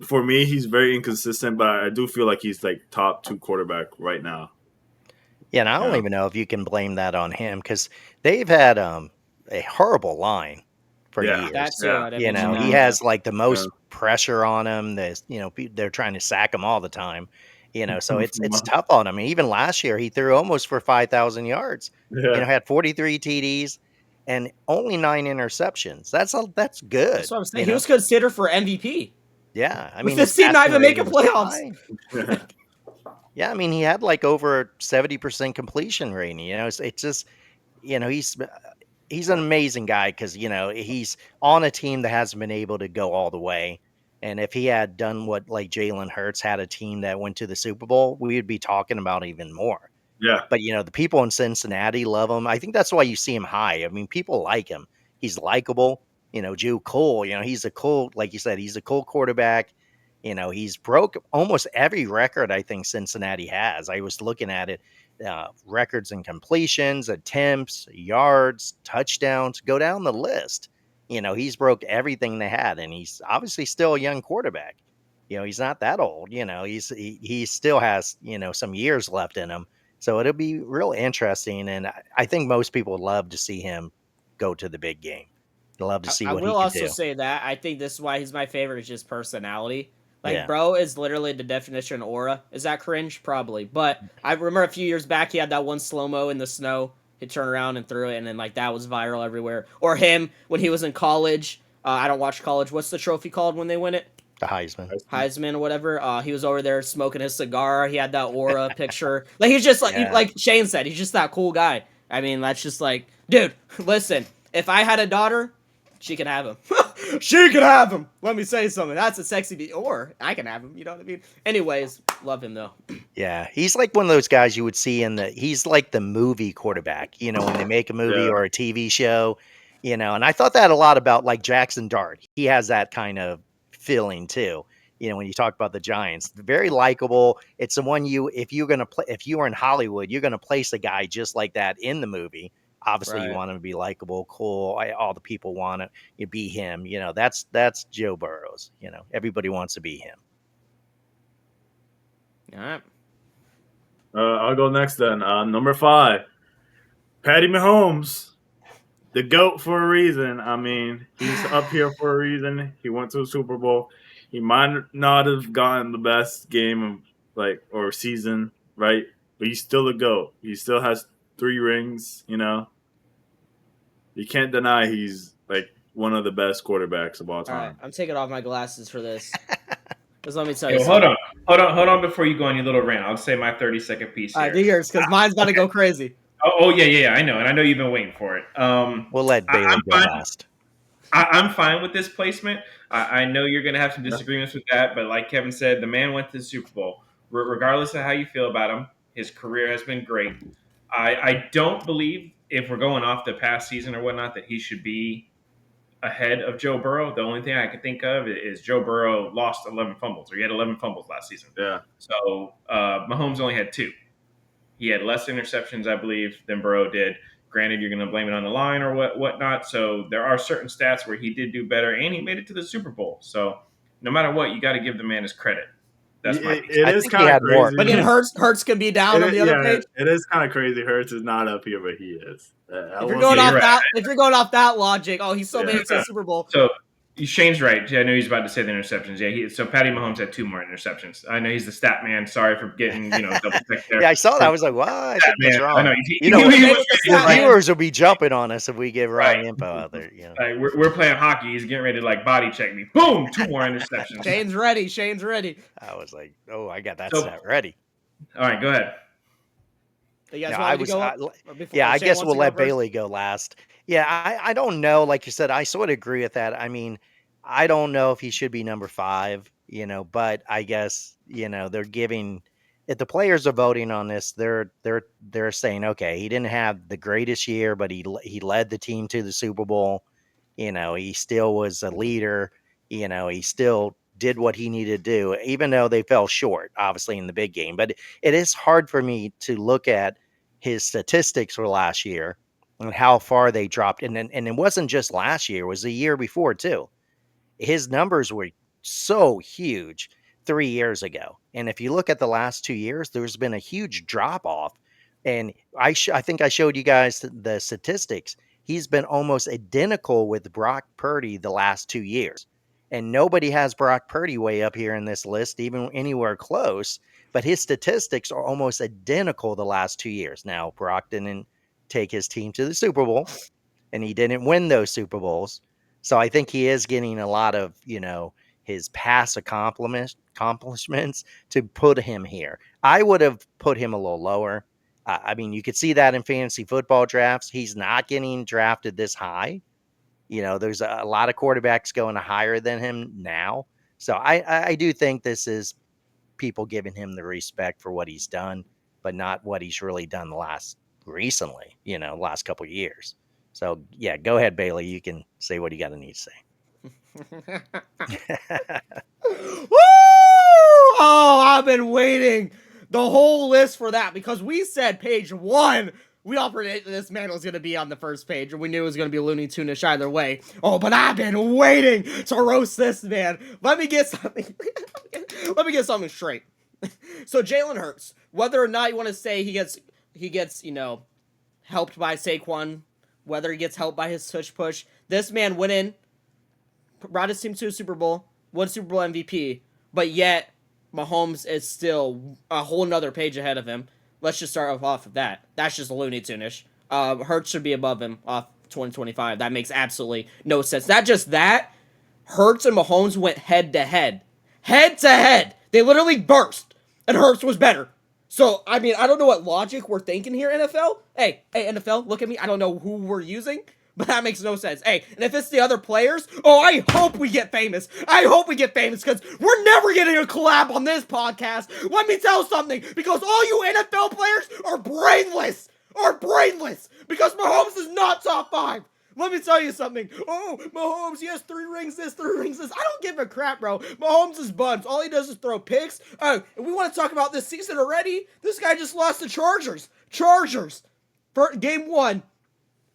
for me he's very inconsistent, but I do feel like he's like top 2 quarterback right now. Yeah, and I don't even know if you can blame that on him because they've had a horrible line for years. That's he has like the most pressure on him. They're trying to sack him all the time. So it's tough on him. And even last year, he threw almost for 5,000 yards. Had 43 TDs and only 9 interceptions. That's good. That's what I'm saying. He was considered for MVP. Yeah, I mean, this team not even making playoffs. Yeah, I mean, he had like over 70% completion rating. It's just, he's an amazing guy because, he's on a team that hasn't been able to go all the way. And if he had done what like Jalen Hurts had a team that went to the Super Bowl, we would be talking about even more. Yeah. But, the people in Cincinnati love him. I think that's why you see him high. I mean, people like him. He's likable. Joe Cool, he's a cool, like you said, he's a cool quarterback. He's broke almost every record I think Cincinnati has. I was looking at it, records and completions, attempts, yards, touchdowns, go down the list. He's broke everything they had, and he's obviously still a young quarterback. He's not that old. He still has, some years left in him. So it'll be real interesting, and I think most people would love to see him go to the big game. They'd love to see what he can do. I will also say that I think this is why he's my favorite is just personality. Like, bro is literally the definition of aura. Is that cringe? Probably. But I remember a few years back, he had that one slow-mo in the snow. He'd turn around and threw it, and then, like, that was viral everywhere. Or him, when he was in college. I don't watch college. What's the trophy called when they win it? The Heisman. Heisman or whatever. He was over there smoking his cigar. He had that aura picture. Like, he's just, like Shane said, he's just that cool guy. I mean, that's just like, dude, listen, if I had a daughter, she can have him. She can have him. Let me say something. That's a sexy or I can have him. You know what I mean? Anyways, love him though. Yeah, he's like one of those guys you would see he's like the movie quarterback. When they make a movie or a TV show. And I thought that a lot about like Jackson Dart. He has that kind of feeling too. When you talk about the Giants, very likable. It's the one if you were in Hollywood, you're going to place a guy just like that in the movie. Obviously, You want him to be likable, cool. All the people want to be him. That's Joe Burrows. Everybody wants to be him. All right. I'll go next then. Number 5, Patty Mahomes, the GOAT for a reason. I mean, he's up here for a reason. He went to a Super Bowl. He might not have gotten the best game of or season, right? But he's still a GOAT. He still has 3 rings. You can't deny he's like one of the best quarterbacks of all time. All right, I'm taking off my glasses for this. Just let me tell you. Hold on before you go on your little rant. I'll say my 30-second piece here. All right, do yours because mine's about to go crazy. Oh yeah, I know, and I know you've been waiting for it. We'll let Bailey go last. I'm fine with this placement. I know you're going to have some disagreements with that, but like Kevin said, the man went to the Super Bowl. Regardless of how you feel about him, his career has been great. I don't believe, if we're going off the past season or whatnot, that he should be ahead of Joe Burrow. The only thing I can think of is Joe Burrow lost 11 fumbles, or he had 11 fumbles last season. Yeah. So Mahomes only had 2. He had less interceptions, I believe, than Burrow did. Granted, you're going to blame it on the line or whatnot. So there are certain stats where he did do better, and he made it to the Super Bowl. So no matter what, you got to give the man his credit. That's my piece. It is kind of crazy. But then Hurts can be down on the other page. It is kind of crazy. Hurts is not up here, but he is. If you're going off that logic, he still made it to the Super Bowl. So Shane's right. I know he's about to say the interceptions. Yeah, so Patty Mahomes had 2 more interceptions. I know he's the stat man. Sorry for getting double checked there. Yeah, I saw that. I was like, "What? I think that's wrong." I know. Your viewers will be jumping on us if we give wrong info out there. We're playing hockey. He's getting ready to body check me. Boom! 2 more interceptions. Shane's ready. I was like, "Oh, I got that stat ready." All right, go ahead. I guess we'll let Bailey go last. Yeah, I don't know. Like you said, I sort of agree with that. I mean, I don't know if he should be number 5, but I guess, they're giving, if the players are voting on this, they're saying, okay, he didn't have the greatest year, but he led the team to the Super Bowl. He still was a leader. He still did what he needed to do, even though they fell short, obviously, in the big game. But it is hard for me to look at his statistics for last year and how far they dropped. And it wasn't just last year, it was the year before too. His numbers were so huge 3 years ago. And if you look at the last 2 years, there's been a huge drop off. And I think I showed you guys the statistics. He's been almost identical with Brock Purdy the last 2 years. And nobody has Brock Purdy way up here in this list, even anywhere close. But his statistics are almost identical the last 2 years. Now, Brock didn't take his team to the Super Bowl, and he didn't win those Super Bowls. So I think he is getting a lot of, his past accomplishments to put him here. I would have put him a little lower. I mean, you could see that in fantasy football drafts. He's not getting drafted this high. There's a lot of quarterbacks going higher than him now. So I do think this is people giving him the respect for what he's done, but not what he's really done recently, last couple of years. So, yeah, go ahead, Bailey. You can say what you got to need to say. Woo! Oh, I've been waiting the whole list for that because we said page 1. We all predicted this man was going to be on the first page, and we knew it was going to be Looney Tune-ish either way. Oh, but I've been waiting to roast this man. Let me get something. Let me get something straight. So Jalen Hurts, whether or not you want to say he gets helped by Saquon, whether he gets helped by his tush push, this man went in, brought his team to a Super Bowl, won Super Bowl MVP, but yet Mahomes is still a whole nother page ahead of him. Let's just start off of that. That's just Looney Tune-ish. Hurts should be above him off 2025. That makes absolutely no sense. Not just that, Hurts and Mahomes went head-to-head. Head-to-head. They literally burst, and Hurts was better. So, I mean, I don't know what logic we're thinking here, NFL. Hey, NFL, look at me. I don't know who we're using, but that makes no sense. Hey, and if it's the other players, I hope we get famous. I hope we get famous because we're never getting a collab on this podcast. Let me tell something, because all you NFL players are brainless. Because Mahomes is not top 5. Let me tell you something. Oh, Mahomes, he has 3 rings this, 3 rings this. I don't give a crap, bro. Mahomes is buns. All he does is throw picks. Oh, and we want to talk about this season already? This guy just lost to Chargers. For game 1.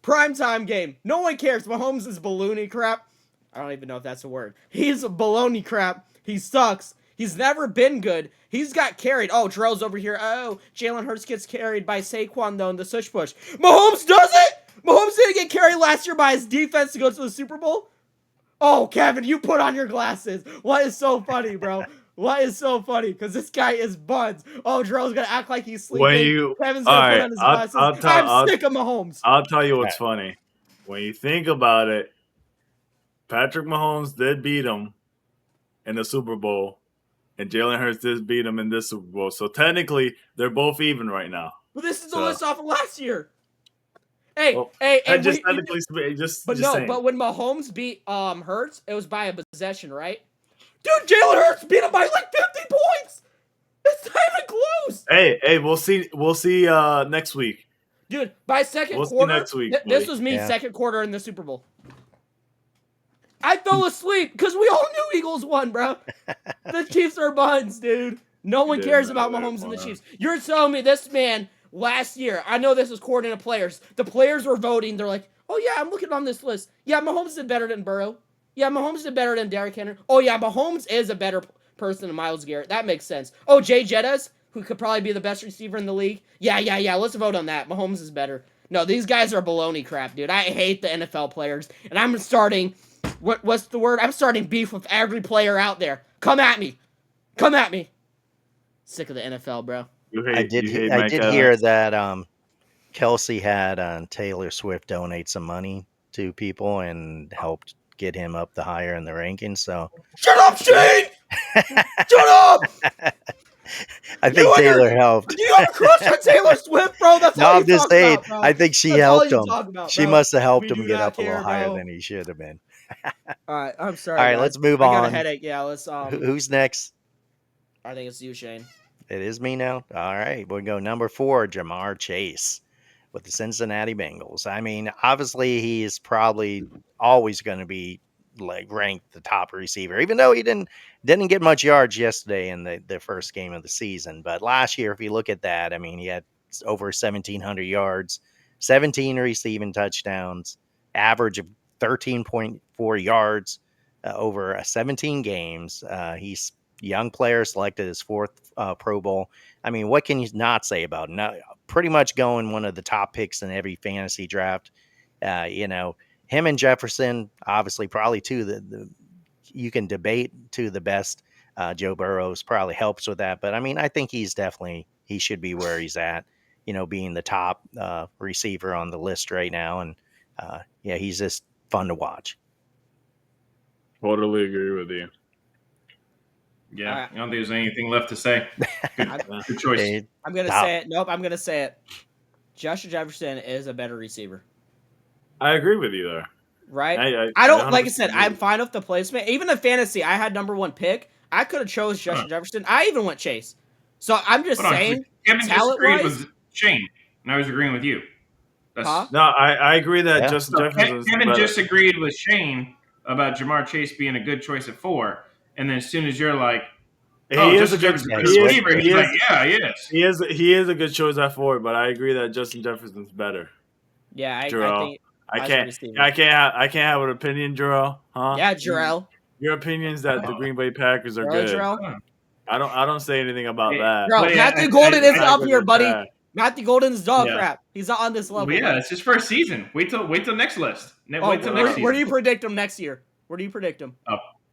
Primetime game. No one cares. Mahomes is baloney crap. I don't even know if that's a word. He's a baloney crap. He sucks. He's never been good. He's got carried. Oh, Terrell's over here. Oh, Jalen Hurts gets carried by Saquon, though, in the tush push. Mahomes does it? Mahomes didn't get carried last year by his defense to go to the Super Bowl? Oh, Kevin, you put on your glasses. What is so funny, bro? What is so funny? Because this guy is buns. Oh, Terrell's going to act like he's sleeping. Kevin's going to put on his glasses. I'm sick of Mahomes. I'll tell you what's funny. When you think about it, Patrick Mahomes did beat him in the Super Bowl, and Jalen Hurts did beat him in this Super Bowl. So technically, they're both even right now. But this is the list off of last year. Hey, but when Mahomes beat Hurts, it was by a possession, right? Dude, Jalen Hurts beat him by like 50 points. It's not even close. Hey, we'll see next week. Dude, by second We'll see quarter, next week, this buddy. was me second quarter in the Super Bowl. I fell asleep because we all knew Eagles won, bro. The Chiefs are buns, dude. No one cares about Mahomes and the Chiefs. You're telling me this man last year, I know this was according to players. The players were voting. They're like, oh, yeah, I'm looking on this list. Yeah, Mahomes did better than Burrow. Yeah, Mahomes did better than Derrick Henry. Oh, yeah, Mahomes is a better person than Myles Garrett. That makes sense. Oh, Jay Jettas, who could probably be the best receiver in the league. Yeah. Let's vote on that. Mahomes is better. No, these guys are baloney crap, dude. I hate the NFL players, and I'm starting... What's the word? I'm starting beef with every player out there. Come at me. Sick of the NFL, bro. I did hear that Kelsey had Taylor Swift donate some money to people and helped get him up the higher in the rankings. So shut up, Shane. Shut up. I think Taylor helped. Do you have a crush on Taylor Swift, bro? That's all I'm just saying. I think she helped him. She must have helped him get up a little higher than he should have been. All right, I'm sorry. All right, let's move on. I got a headache. Yeah, let's. Who's next? I think it's you, Shane. It is me now. All right, we'll go number 4, Jamar Chase with the Cincinnati Bengals. I mean, obviously he is probably always going to be like ranked the top receiver, even though he didn't get much yards yesterday in the first game of the season. But last year, if you look at that, I mean, he had over 1,700 yards, 17 receiving touchdowns, average of 13.4 yards over 17 games. He's young player, selected his 4th Pro Bowl. I mean, what can you not say about him? Now, pretty much going one of the top picks in every fantasy draft. Him and Jefferson, obviously, probably two you can debate two of the best. Joe Burrow's probably helps with that, but I mean, I think he should be where he's at. Being the top receiver on the list right now, and he's just fun to watch. Totally agree with you. Yeah, I don't think there's anything left to say. Good choice. I'm going to say it. Nope, I'm going to say it. Justin Jefferson is a better receiver. I agree with you there. Right? I don't, like I said, I'm fine with the placement. Even in fantasy, I had number 1 pick. I could have chose Justin Jefferson. I even went Chase. So I'm just saying, Kevin disagreed with Shane, and I was agreeing with you. No, I agree that Justin Jefferson. Kevin just agreed with Shane about Jamar Chase being a good choice at 4, and then as soon as you're like, he is a good receiver, he's like, yeah, he is. He is a good choice at 4, but I agree that Justin Jefferson's better. Yeah, I think I can't have an opinion, Jarrell. Huh? Yeah, Jarrell. Your opinion's that the Green Bay Packers are good. Jarrell? I don't say anything about that. Bro, Matthew Golden is up here, buddy. Matthew Golden's dog crap. He's not on this level. But yeah, it's his first season. Wait till next list. Wait till next season. Where do you predict him next year? Where do you predict him?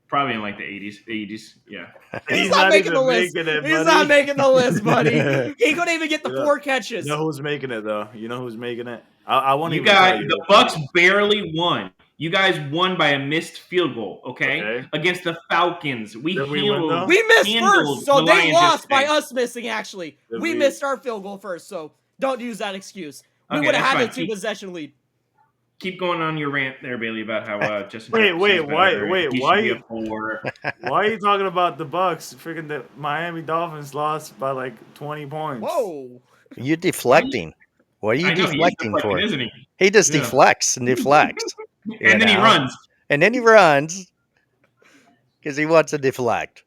Probably in like the 80s. Yeah. He's not making the list. He's not making the list, buddy. He couldn't even get the 4 catches. You know who's making it, though? You know who's making it? I won't even tell you. The Bucks barely won. You guys won by a missed field goal, okay? Against the Falcons. We missed first, so they lost by us missing, actually. We missed our field goal first, so don't use that excuse. We would have had a 2-possession lead. Keep going on your rant there, Bailey, about how Justin. Why are you talking about the Bucks? Freaking the Miami Dolphins lost by like 20 points. Whoa! You're deflecting. What are you deflecting for? Isn't he? He just deflects and deflects. And then he runs. And then he runs because he wants to deflect.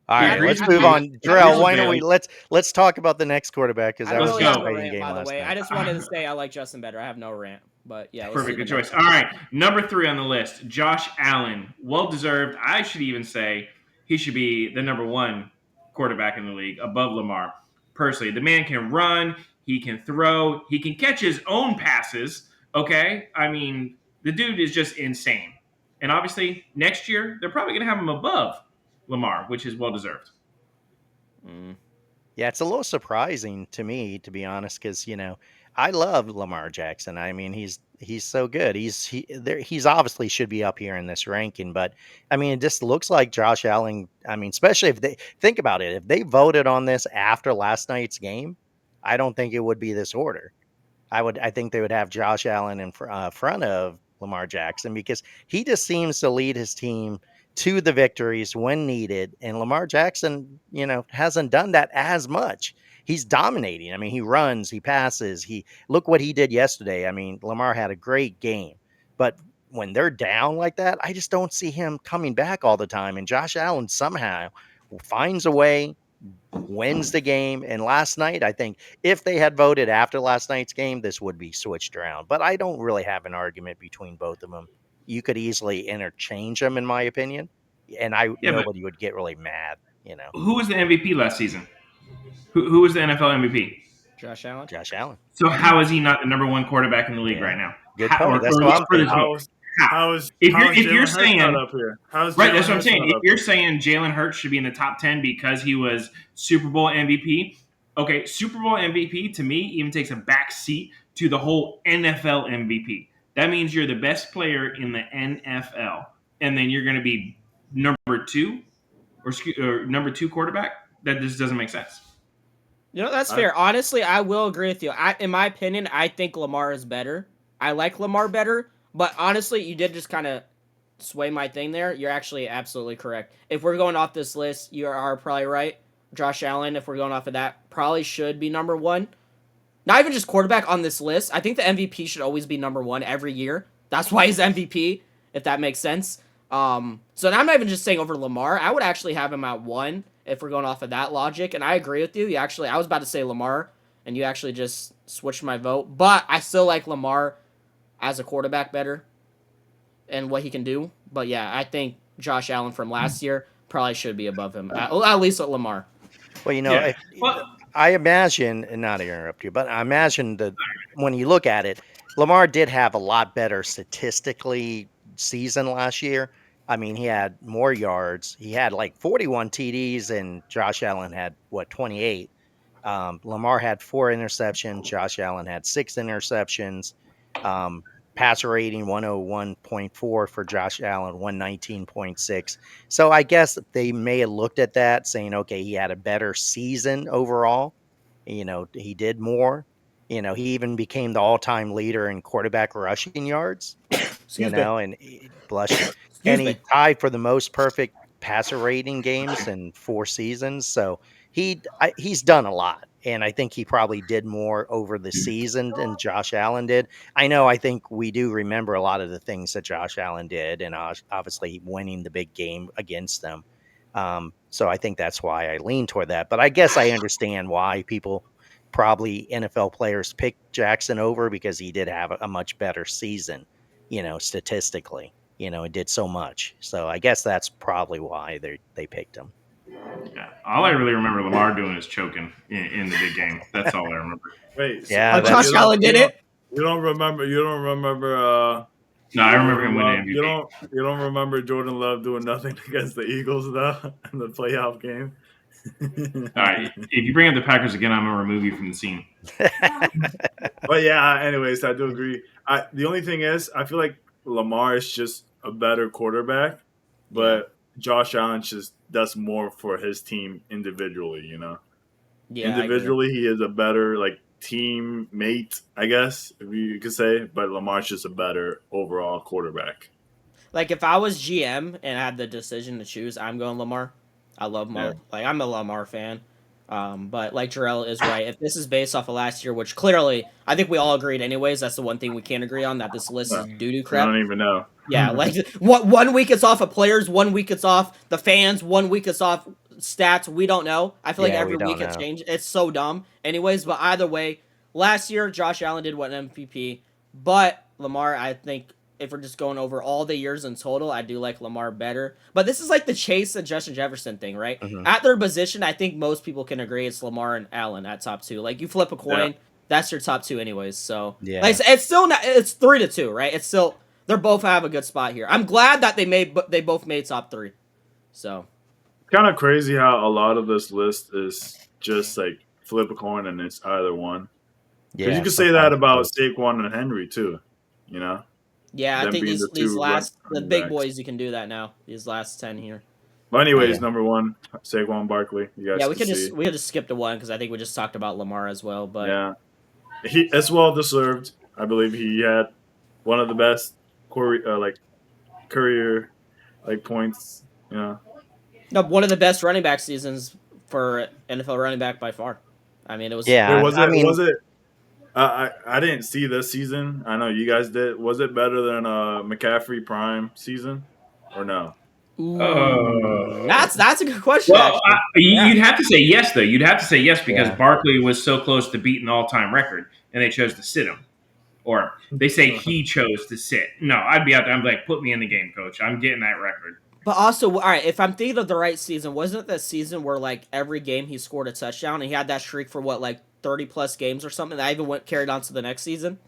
All right, let's move on. Darrell, why don't we let's talk about the next quarterback because that was a great game last night. I just wanted to say I like Justin better. I have no rant, but yeah, perfect, good choice. All right, number 3 on the list, Josh Allen, well deserved. I should even say he should be the number 1 quarterback in the league above Lamar. Personally, the man can run, he can throw, he can catch his own passes. Okay, I mean the dude is just insane. And obviously next year they're probably going to have him above Lamar, which is well deserved. Yeah, it's a little surprising to me, to be honest, because I love Lamar Jackson. I mean, he's so good. He's obviously should be up here in this ranking, but I mean, it just looks like Josh Allen. I mean, especially if they think about it, if they voted on this after last night's game, I don't think it would be this order. I think they would have Josh Allen in front of Lamar Jackson because he just seems to lead his team to the victories when needed. And Lamar Jackson, hasn't done that as much. he's dominating. I mean, he runs, he passes. Look what he did yesterday. I mean, Lamar had a great game, but when they're down like that, I just don't see him coming back all the time. And Josh Allen somehow finds a way, wins the game. And last night, I think if they had voted after last night's game, this would be switched around. But I don't really have an argument between both of them. You could easily interchange them, in my opinion, and nobody would get really mad. Who was the MVP last season? Who was the NFL MVP? Josh Allen. Josh Allen. So how is he not the number one quarterback in the league right now? Good point. That's what I'm thinking. If you're saying up here? That's what I'm saying. If you're saying Jalen Hurts should be in the top 10 because he was Super Bowl MVP, okay, Super Bowl MVP to me even takes a back seat to the whole NFL MVP. That means you're the best player in the NFL, and then you're going to be number two or number two quarterback. That just doesn't make sense. That's fair. Honestly, I will agree with you. In my opinion, I think Lamar is better. I like Lamar better, but honestly, you did just kind of sway my thing there. You're actually absolutely correct. If we're going off this list, you are probably right. Josh Allen, if we're going off of that, probably should be number one. Not even just quarterback on this list. I think the MVP should always be number one every year. That's why he's MVP, if that makes sense. So I'm not even just saying over Lamar. I would actually have him at one if we're going off of that logic. And I agree with you. I was about to say Lamar, and you actually just switched my vote. But I still like Lamar as a quarterback better and what he can do. But yeah, I think Josh Allen from last year probably should be above him, at least with Lamar. Well, I imagine, and not to interrupt you, but I imagine that when you look at it, Lamar did have a lot better statistically season last year. I mean, he had more yards. He had like 41 TDs, and Josh Allen had, 28? Lamar had 4 interceptions. Josh Allen had 6 interceptions. Passer rating 101.4 for Josh Allen, 119.6. So I guess they may have looked at that saying, okay, he had a better season overall. He did more. He even became the all-time leader in quarterback rushing yards. And blush. And he tied for the most perfect passer rating games in 4 seasons. So he's done a lot. And I think he probably did more over the season than Josh Allen did. I think we do remember a lot of the things that Josh Allen did, and obviously winning the big game against them. So I think that's why I lean toward that. But I guess I understand why people, probably NFL players, pick Jackson over, because he did have a much better season, statistically. It did so much. So I guess that's probably why they picked him. Yeah. All I really remember Lamar doing is choking in the big game. That's all I remember. Wait, yeah, Josh Allen did it. You don't remember? No, I remember him winning MVP. You don't remember Jordan Love doing nothing against the Eagles though in the playoff game? All right, if you bring up the Packers again, I'm gonna remove you from the scene. But yeah, anyways, I do agree. The only thing is, I feel like Lamar is just a better quarterback, but Josh Allen just does more for his team individually. Yeah, individually he is a better teammate, I guess, if you could say. But Lamar's just a better overall quarterback. Like, if I was GM and I had the decision to choose, I'm going Lamar. I love Lamar. Yeah. I'm a Lamar fan. But like Jarrell is right. If this is based off of last year, which clearly I think we all agreed anyways, that's the one thing we can't agree on, that this list is doo-doo crap. I don't even know. Yeah, one week it's off of players, 1 week it's off the fans, 1 week it's off stats. We don't know. I feel like every week it changes. It's so dumb. Anyways, but either way, last year Josh Allen did win MVP, but Lamar, I think, if we're just going over all the years in total, I do like Lamar better. But this is like the Chase and Justin Jefferson thing, right? Mm-hmm. At their position, I think most people can agree it's Lamar and Allen at top 2. Like, you flip a coin, that's your top 2 anyways. So it's still not. It's 3-2, right? It's still, they both have a good spot here. I'm glad that they both made top 3. So it's kind of crazy how a lot of this list is just like flip a coin and it's either one. Yeah, you could say that about Saquon and Henry too. Yeah, I think these last, the big boys, you can do that now. These last 10 here. But anyways, number 1, Saquon Barkley. You guys we could just skip to 1 because I think we just talked about Lamar as well. But yeah, it's well deserved. I believe he had one of the best career points. No, one of the best running back seasons for NFL running back by far. I mean, it was. Yeah, Wait, was I it? mean, Was it? I didn't see this season. I know you guys did. Was it better than McCaffrey prime season, or no? Ooh, Uh, that's a good question, well, actually. Yeah, you'd have to say yes, though. You'd have to say yes because yeah. Barkley was so close to beating the all-time record, and they chose to sit him. Or they say he chose to sit. No, I'd be out there. I'm like, put me in the game, coach. I'm getting that record. but also, all right. If I'm thinking of the right season, wasn't it that season where like every game he scored a touchdown and he had that streak for what, like 30+ games or something? That even went carried on to the next season.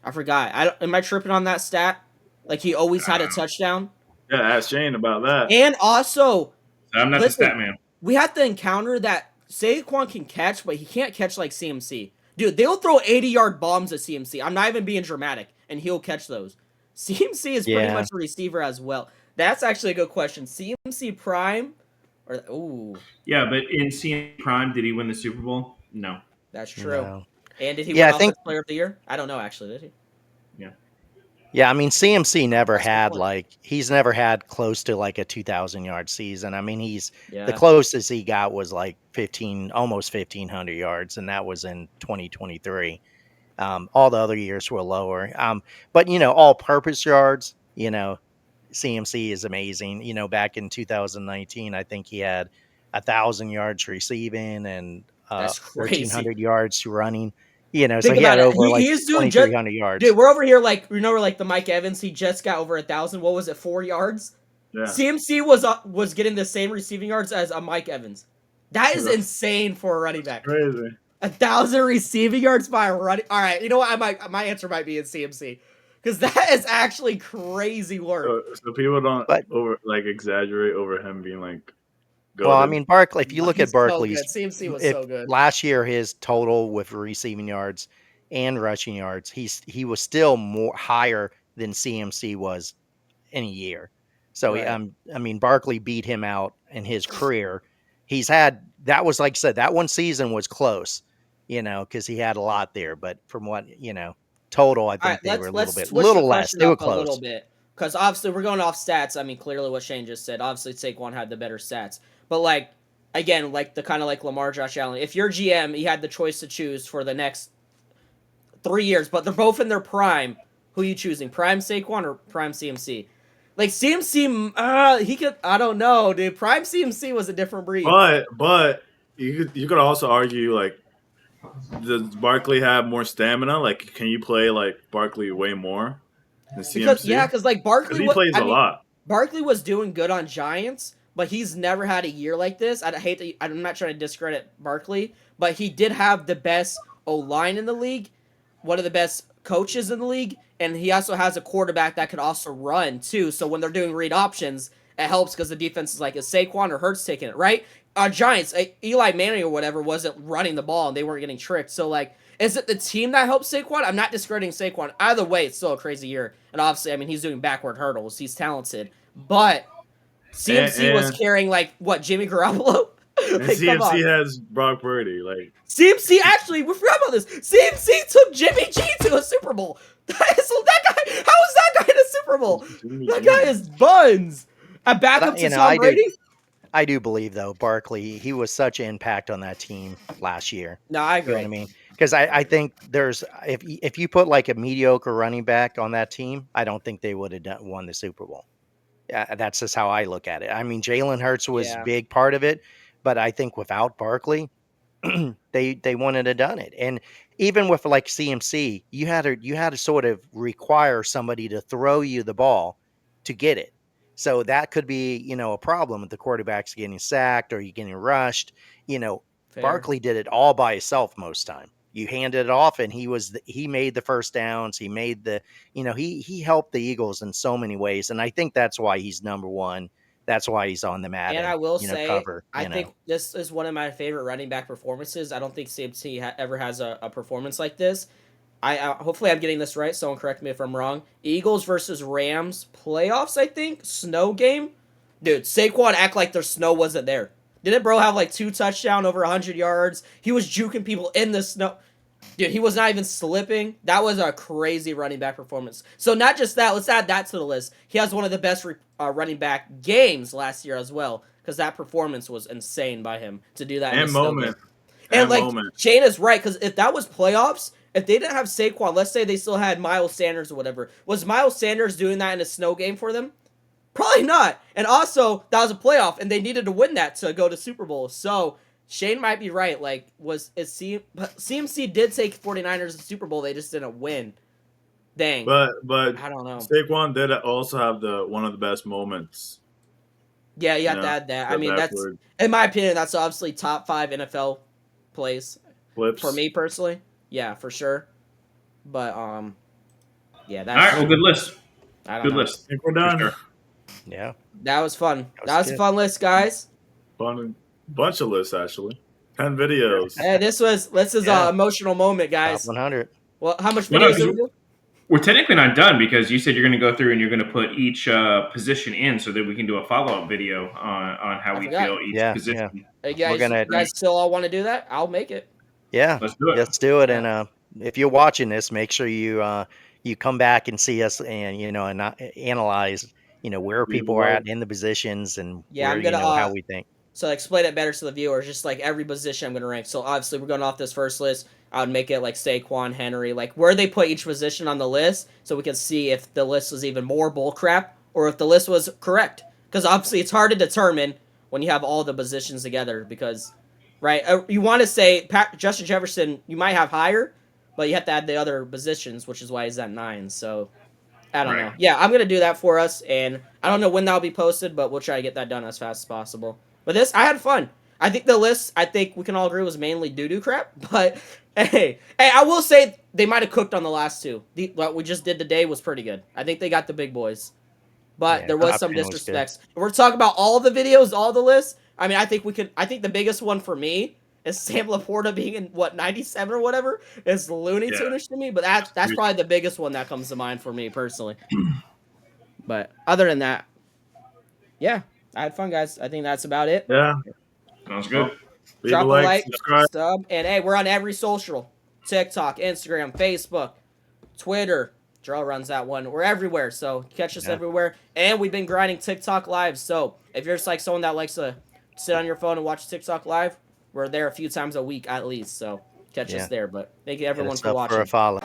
I forgot. Am I tripping on that stat? Like he always had a touchdown. Yeah, ask Shane about that. And also, So I'm not the listen, stat man. we have to encounter that Saquon can catch, but he can't catch like CMC. Dude, they'll throw 80-yard bombs at CMC. I'm not even being dramatic, and he'll catch those. CMC is pretty Yeah. much a receiver as well. That's actually a good question. CMC prime, or ooh, Yeah, but in CM Prime, did he win the Super Bowl? No. that's true. No. And did he Yeah, win I think. Offensive Player of the Year? I don't know actually. Did he? Yeah. Yeah, I mean, CMC never That's a good had point. he's never had close to like a 2,000 yard season. I mean, the Yeah, closest he got was like 15, almost 1,500 yards, and that was in 2023. All the other years were lower. But all purpose yards, CMC is amazing. Back in 2019, I think he had 1,000 yards receiving and that's crazy. 1,300 yards running. So Think he about had it. over like He's doing just 2,300 yards. dude. We're over here like like the Mike Evans. He just got over 1,000. What was it? 4 yards. Yeah, CMC was getting the same receiving yards as a Mike Evans. That is insane for a running back. crazy. 1,000 receiving yards by a running. All right, you know what? My answer might be in CMC because that is actually crazy work. So people don't But exaggerate over him being like Well, I goated. mean, Barkley, if you look at He's so good. Barkley's, CMC was if so good. last year his total with receiving yards and rushing yards, he was still more higher than CMC was in a year. So Right. I mean, Barkley beat him out in his career. That was like I said, that one season was close, because he had a lot there. But from what total, I All right, think they were a let's switch the little less. question They were up a little close. bit because obviously we're going off stats. I mean, clearly what Shane just said. Obviously, Saquon had the better stats, but like again, like the kind of like Lamar, Josh Allen. If you're GM, you had the choice to choose for the next 3 years, but they're both in their prime. Who are you choosing, prime Saquon or prime CMC? Like CMC, he could. I don't know, dude. Prime CMC was a different breed. But you could also argue like, does Barkley have more stamina? Like, can you play like Barkley way more than CMC? Because like Because he plays a lot. Barkley was doing good on Giants, but he's never had a year like this. I'm not trying to discredit Barkley, but he did have the best O-line in the league, one of the best coaches in the league, and he also has a quarterback that could also run too. So when they're doing read options, it helps because the defense is like, is Saquon or Hurts taking it, right? Giants, Eli Manning or whatever wasn't running the ball and they weren't getting tricked. So like, is it the team that helps Saquon? I'm not discrediting Saquon. Either way, it's still a crazy year. And obviously, I mean, he's doing backward hurdles. He's talented. But CMC was carrying, like, what, Jimmy Garoppolo? And like, CMC has Brock Purdy. Like CMC, actually, we forgot about this. CMC took Jimmy G to a Super Bowl. How is that guy in a Super Bowl? That guy is buns. A backup to Tom Brady? I do believe though, Barkley, he was such an impact on that team last year. No, I agree. You know what I mean? Because I think if you put like a mediocre running back on that team, I don't think they would have won the Super Bowl. Yeah, that's just how I look at it. I mean, Jalen Hurts was a big part of it, but I think without Barkley, they wouldn't have done it. And even with like CMC, you had to sort of require somebody to throw you the ball to get it. So that could be, a problem with the quarterbacks getting sacked or you getting rushed. Fair. Barkley did it all by himself most time. You handed it off and he made the first downs. He made he helped the Eagles in so many ways. And I think that's why he's number one. That's why he's on the Madden. And I will say, cover. I think this is one of my favorite running back performances. I don't think CMC ever has a performance like this. I hopefully I'm getting this right. Someone correct me if I'm wrong. Eagles versus Rams playoffs. I think snow game. Dude, Saquon act like their snow wasn't there. Didn't bro have like 2 touchdowns over 100 yards? He was juking people in the snow. Dude, he was not even slipping. That was a crazy running back performance. So not just that, let's add that to the list. He has one of the best running back games last year as well, because that performance was insane by him to do that. And moment. And like Shane is right, because if that was playoffs, if they didn't have Saquon, let's say they still had Miles Sanders or whatever, was Miles Sanders doing that in a snow game for them? Probably not. And also, that was a playoff, and they needed to win that to go to Super Bowl. So Shane might be right. Like, CMC did take 49ers to the Super Bowl, they just didn't win. Dang. But I don't know. Saquon did also have one of the best moments. Yeah, you have to add that. I mean, that's, in my opinion, that's obviously top 5 NFL plays. Flips. For me personally. Yeah, for sure. But yeah, that's all right. Well, good list. Good list. I think we're done. Sure. Yeah, that was fun. That was a fun list, guys. Fun bunch of lists actually. 10 videos. Hey, this is an emotional moment, guys. Top 100. Well, how much videos did we do? We're technically not done because you said you're going to go through and you're going to put each position in so that we can do a follow-up video on how we feel each position. Yeah. You guys still all want to do that? I'll make it. Yeah, let's do it. Let's do it. And if you're watching this, make sure you come back and see us and and analyze where people are at in the positions and where, I'm gonna how we think. So explain it better to the viewers. Just like every position I'm gonna rank. So obviously we're going off this first list. I would make it like Saquon, Henry, like where they put each position on the list, so we can see if the list was even more bullcrap or if the list was correct. Because obviously it's hard to determine when you have all the positions together. Because, right, you want to say Justin Jefferson, you might have higher, but you have to add the other positions, which is why he's at 9. So I don't know. Yeah, I'm gonna do that for us, and I don't know when that'll be posted, but we'll try to get that done as fast as possible. But I had fun. I think the list, I think we can all agree, was mainly doo-doo crap. But, hey, I will say they might have cooked on the last 2. What we just did today was pretty good. I think they got the big boys. But there was some disrespects. We're talking about all the videos, all the lists. I mean, I think the biggest one for me is Sam Laporta being in, 97 or whatever, is Looney Tune-ish to me. But that's probably the biggest one that comes to mind for me, personally. But other than that, yeah. I had fun, guys. I think that's about it. Yeah. Sounds good. Drop a like, subscribe. And, hey, we're on every social. TikTok, Instagram, Facebook, Twitter. Jarrell runs that one. We're everywhere, so catch us everywhere. And we've been grinding TikTok Live. So if you're just like someone that likes to sit on your phone and watch TikTok Live, we're there a few times a week at least. So catch us there. But thank you, everyone, for watching. For a follow.